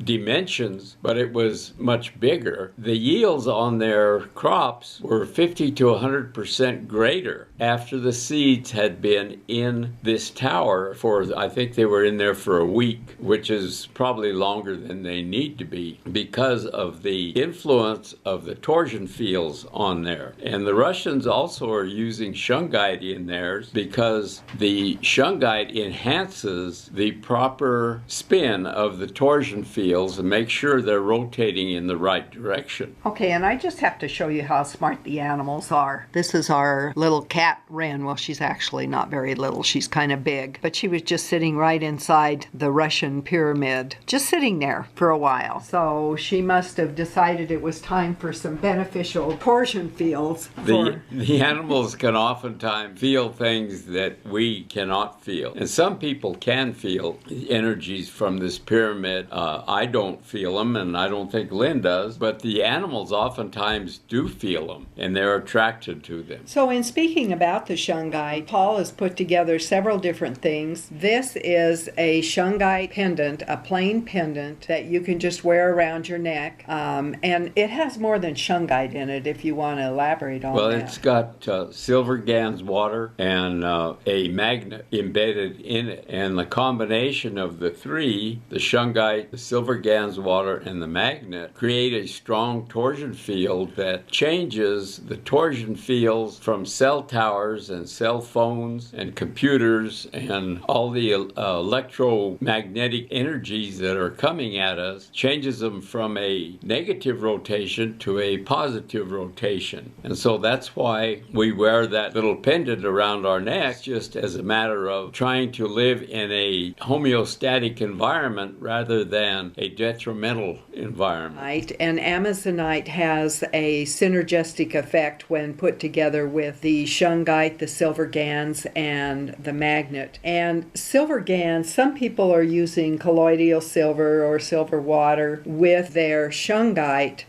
dimensions, but it was much bigger. The yields on their crops were 50 to 100% greater after the seeds had been in this tower for, I think they were in there for a week, which is probably longer than they need to be because of the influence of the torsion fields on there. And the Russians also are using shungite in theirs because the shungite enhances the proper spin of the torsion field fields and make sure they're rotating in the right direction. Okay, and I just have to show you how smart the animals are. This is our little cat, Wren. Well, she's actually not very little. She's kind of big. But she was just sitting right inside the Russian pyramid, just sitting there for a while. So she must have decided it was time for some beneficial torsion fields. The animals can oftentimes feel things that we cannot feel. And some people can feel energies from this pyramid. I don't feel them, and I don't think Lynn does, but the animals oftentimes do feel them, and they're attracted to them. So in speaking about the shungite, Paul has put together several different things. This is a shungite pendant, a plain pendant that you can just wear around your neck, and it has more than shungite in it, if you want to elaborate on that. Well, it's got silver GANS water and a magnet embedded in it, and the combination of the three, the shungite, the silver GANS water, and the magnet, create a strong torsion field that changes the torsion fields from cell towers and cell phones and computers and all the electromagnetic energies that are coming at us, changes them from a negative rotation to a positive rotation. And so that's why we wear that little pendant around our neck, just as a matter of trying to live in a homeostatic environment rather than a detrimental environment. Right, and Amazonite has a synergistic effect when put together with the shungite, the silver GANS, and the magnet. And silver GANS, some people are using colloidal silver or silver water with their shungite.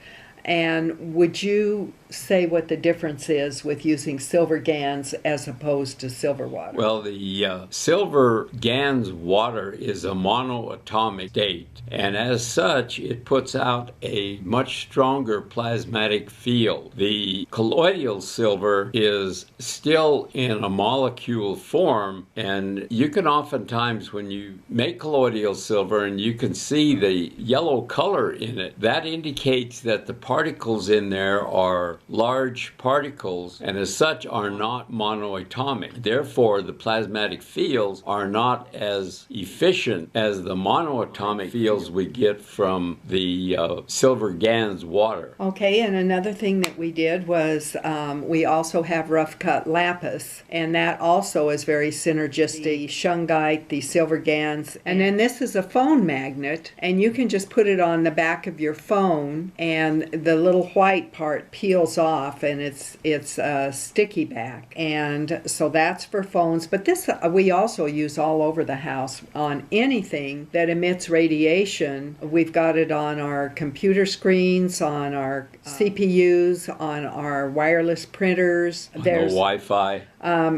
And would you say what the difference is with using silver GANS as opposed to silver water? Well, the silver GANS water is a monoatomic state, and as such, it puts out a much stronger plasmatic field. The colloidal silver is still in a molecule form, and you can oftentimes, when you make colloidal silver and you can see the yellow color in it, that indicates that the particles in there are large particles, and as such are not monoatomic. Therefore, the plasmatic fields are not as efficient as the monoatomic fields we get from the silver GANS water. Okay, and another thing that we did was we also have rough cut lapis, and that also is very synergistic. The shungite, the silver GANS, and then this is a phone magnet, and you can just put it on the back of your phone, and the little white part peels off, and it's a sticky back, and so that's for phones. But this we also use all over the house on anything that emits radiation. We've got it on our computer screens, on our CPUs, on our wireless printers. There's no Wi-Fi.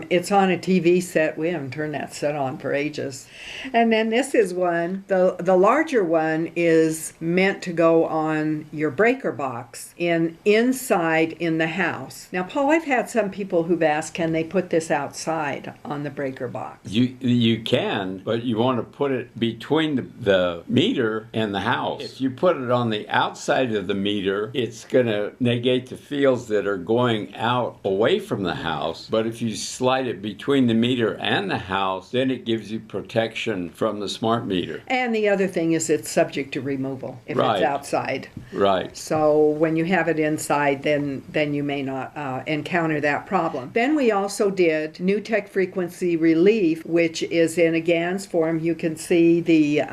It's on a TV set. We haven't turned that set on for ages. And then this is one. The larger one is meant to go on your breaker box inside in the house. Now, Paul, I've had some people who've asked, can they put this outside on the breaker box? You can, but you want to put it between the meter and the house. If you put it on the outside of the meter, it's going to negate the fields that are going out away from the house. But if you slide it between the meter and the house, then it gives you protection from the smart meter. And the other thing is it's subject to removal if Right. it's outside. Right. So when you have it inside, then you may not encounter that problem. Then we also did new tech frequency relief, which is in a GANS form. You can see the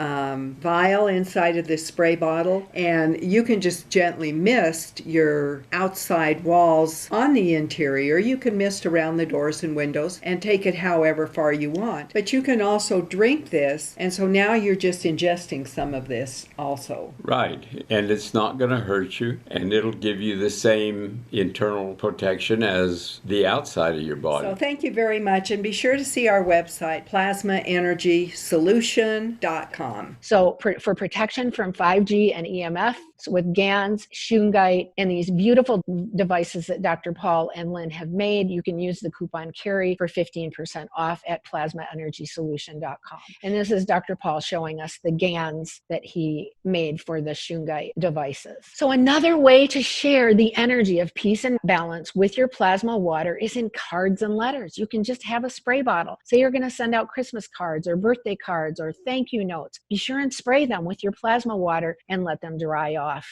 vial inside of this spray bottle, and you can just gently mist your outside walls on the interior. You can mist around the doors and windows and take it however far you want. But you can also drink this, and so now you're just ingesting some of this also. Right. And it's not going to hurt you, and it'll give you the same internal protection as the outside of your body. So thank you very much, and be sure to see our website, plasmaenergysolution.com. So for protection from 5G and EMF, with GANS, shungite, and these beautiful devices that Dr. Paul and Lynn have made, you can use the coupon everyone, Cary, for 15% off at plasmaenergysolution.com. And this is Dr. Paul showing us the GANs that he made for the shungite devices. So another way to share the energy of peace and balance with your plasma water is in cards and letters. You can just have a spray bottle. Say you're going to send out Christmas cards or birthday cards or thank you notes. Be sure and spray them with your plasma water and let them dry off.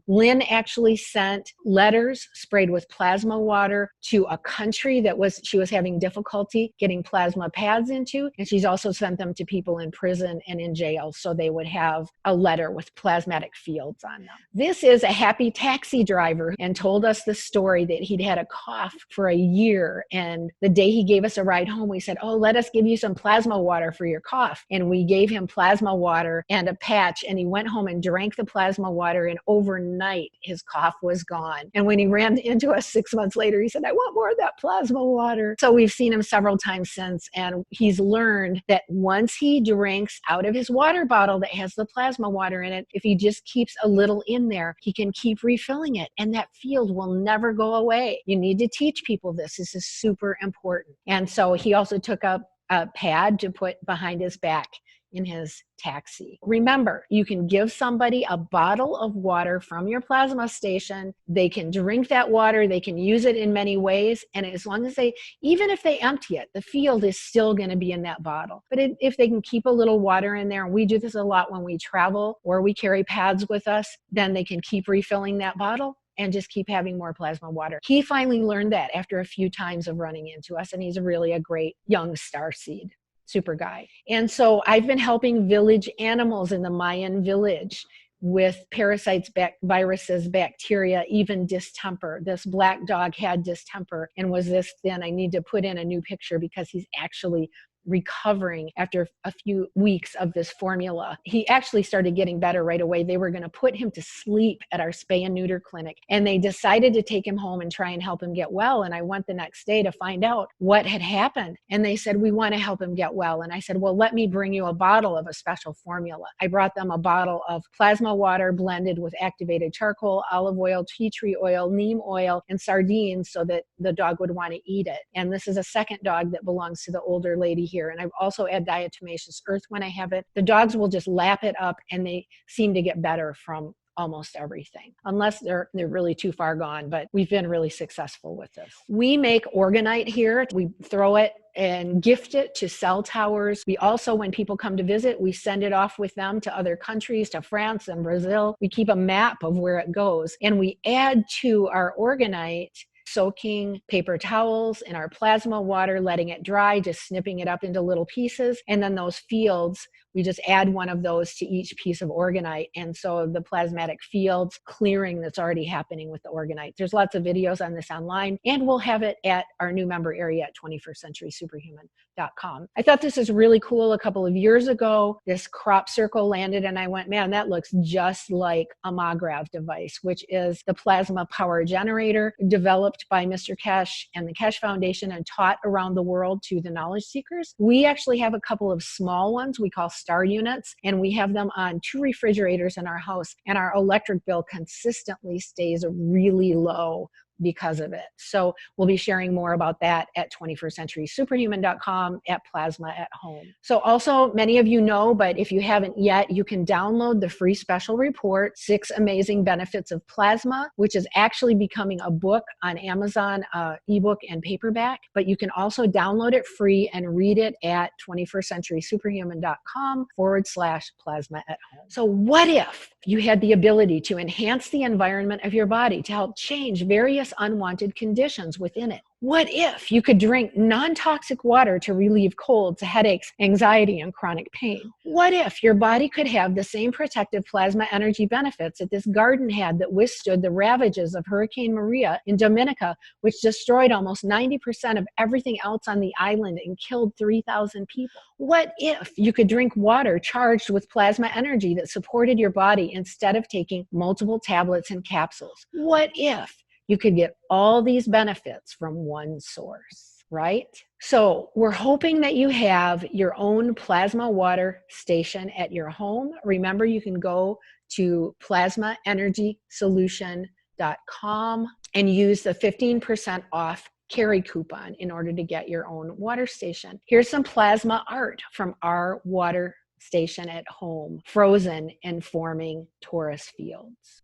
Lynn actually sent letters sprayed with plasma water to a country that she was having difficulty getting plasma pads into, and she's also sent them to people in prison and in jail so they would have a letter with plasmatic fields on them. This is a happy taxi driver and told us the story that he'd had a cough for a year, and the day he gave us a ride home, we said, oh, let us give you some plasma water for your cough. And we gave him plasma water and a patch, and he went home and drank the plasma water, and overnight his cough was gone. And when he ran into us 6 months later, he said, I want more of that plasma water. So we've seen him several times since, and he's learned that once he drinks out of his water bottle that has the plasma water in it, if he just keeps a little in there, he can keep refilling it, and that field will never go away. You need to teach people this. This is super important. And so he also took up a pad to put behind his back in his taxi. Remember, you can give somebody a bottle of water from your plasma station. They can drink that water. They can use it in many ways. And as long as even if they empty it, the field is still going to be in that bottle. But if they can keep a little water in there, and we do this a lot when we travel or we carry pads with us, then they can keep refilling that bottle and just keep having more plasma water. He finally learned that after a few times of running into us, and he's really a great young starseed. Super guy. And so I've been helping village animals in the Mayan village with parasites, viruses, bacteria, even distemper. This black dog had distemper and was this thin. I need to put in a new picture because he's actually recovering after a few weeks of this formula. He actually started getting better right away. They were going to put him to sleep at our spay and neuter clinic, and they decided to take him home and try and help him get well. And I went the next day to find out what had happened. And they said, we want to help him get well. And I said, well, let me bring you a bottle of a special formula. I brought them a bottle of plasma water blended with activated charcoal, olive oil, tea tree oil, neem oil, and sardines so that the dog would want to eat it. And this is a second dog that belongs to the older lady here. And I also add diatomaceous earth when I have it. The dogs will just lap it up, and they seem to get better from almost everything, unless they're really too far gone. But we've been really successful with this. We make orgonite here. We throw it and gift it to cell towers. We also, when people come to visit, we send it off with them to other countries, to France and Brazil. We keep a map of where it goes, and we add to our orgonite soaking paper towels in our plasma water, letting it dry, just snipping it up into little pieces. And then those fields, we just add one of those to each piece of orgonite. And so the plasmatic fields clearing that's already happening with the orgonite. There's lots of videos on this online, and we'll have it at our new member area at 21stCenturySuperhuman.com. I thought this is really cool. A couple of years ago, this crop circle landed, and I went, man, that looks just like a Magrav device, which is the plasma power generator developed by Mr. Keshe and the Keshe Foundation and taught around the world to the knowledge seekers. We actually have a couple of small ones we call star units, and we have them on 2 refrigerators in our house, and our electric bill consistently stays really low because of it. So we'll be sharing more about that at 21stCenturySuperhuman.com at Plasma at Home. So also, many of you know, but if you haven't yet, you can download the free special report, 6 Amazing Benefits of Plasma, which is actually becoming a book on Amazon, ebook and paperback. But you can also download it free and read it at 21stCenturySuperhuman.com/Plasma at Home. So what if you had the ability to enhance the environment of your body to help change various unwanted conditions within it? What if you could drink non-toxic water to relieve colds, headaches, anxiety, and chronic pain? What if your body could have the same protective plasma energy benefits that this garden had that withstood the ravages of Hurricane Maria in Dominica, which destroyed almost 90% of everything else on the island and killed 3,000 people? What if you could drink water charged with plasma energy that supported your body instead of taking multiple tablets and capsules? What if you could get all these benefits from one source, right? So we're hoping that you have your own plasma water station at your home. Remember, you can go to plasmaenergysolution.com and use the 15% off Cary coupon in order to get your own water station. Here's some plasma art from our water station at home, frozen and forming torus fields.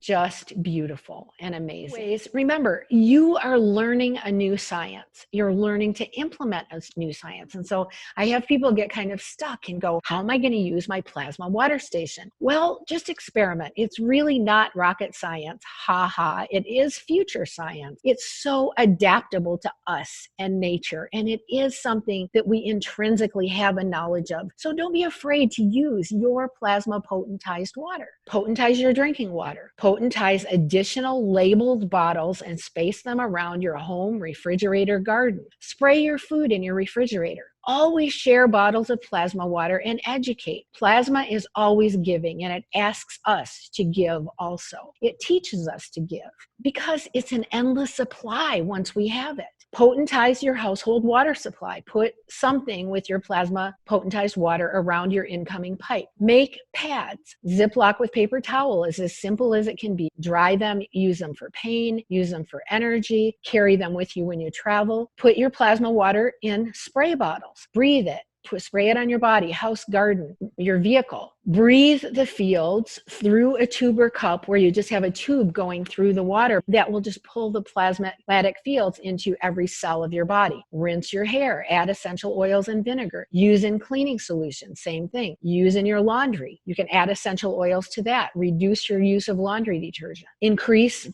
Just beautiful and amazing. Remember, you are learning a new science. You're learning to implement a new science. And so I have people get kind of stuck and go, how am I going to use my plasma water station? Well, just experiment. It's really not rocket science. Ha ha. It is future science. It's so adaptable to us and nature. And it is something that we intrinsically have a knowledge of. So don't be afraid to use your plasma potentized water. Potentize your drinking water. Potentize additional labeled bottles and space them around your home, refrigerator, garden. Spray your food in your refrigerator. Always share bottles of plasma water and educate. Plasma is always giving, and it asks us to give also. It teaches us to give because it's an endless supply once we have it. Potentize your household water supply. Put something with your plasma potentized water around your incoming pipe. Make pads. Ziploc with paper towel is as simple as it can be. Dry them, use them for pain, use them for energy, carry them with you when you travel. Put your plasma water in spray bottles. Breathe it. Spray it on your body, house, garden, your vehicle. Breathe the fields through a tube or cup where you just have a tube going through the water that will just pull the plasmatic fields into every cell of your body. Rinse your hair, add essential oils and vinegar. Use in cleaning solutions, same thing. Use in your laundry. You can add essential oils to that. Reduce your use of laundry detergent. Increase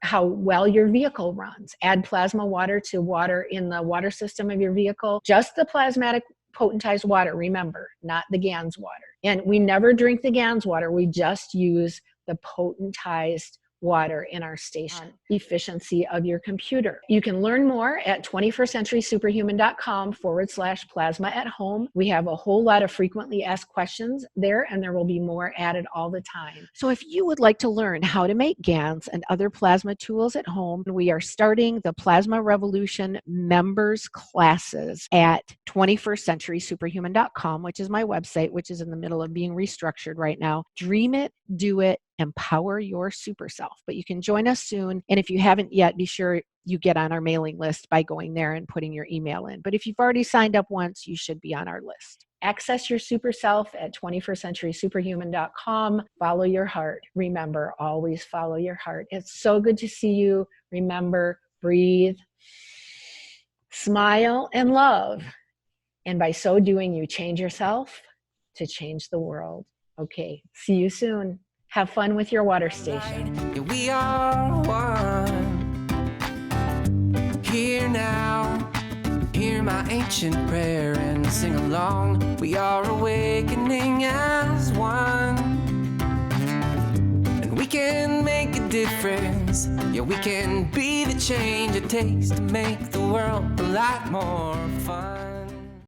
how well your vehicle runs. Add plasma water to water in the water system of your vehicle. Just the plasmatic potentized water, remember, not the GANS water. And we never drink the GANS water. We just use the potentized water in our station. Efficiency of your computer. You can learn more at 21stcenturysuperhuman.com/plasma at home. We have a whole lot of frequently asked questions there, and there will be more added all the time. So if you would like to learn how to make GANS and other plasma tools at home, we are starting the Plasma Revolution members classes at 21stcenturysuperhuman.com, which is my website, which is in the middle of being restructured right now. Dream it, do it, empower your super self. But you can join us soon. And if you haven't yet, be sure you get on our mailing list by going there and putting your email in. But if you've already signed up once, you should be on our list. Access your super self at 21stcenturysuperhuman.com. Follow your heart. Remember, always follow your heart. It's so good to see you. Remember, breathe, smile, and love. And by so doing, you change yourself to change the world. Okay, see you soon. Have fun with your water station. Yeah, we are one. Here now, hear my ancient prayer and sing along. We are awakening as one. And we can make a difference. Yeah, we can be the change it takes to make the world a lot more fun.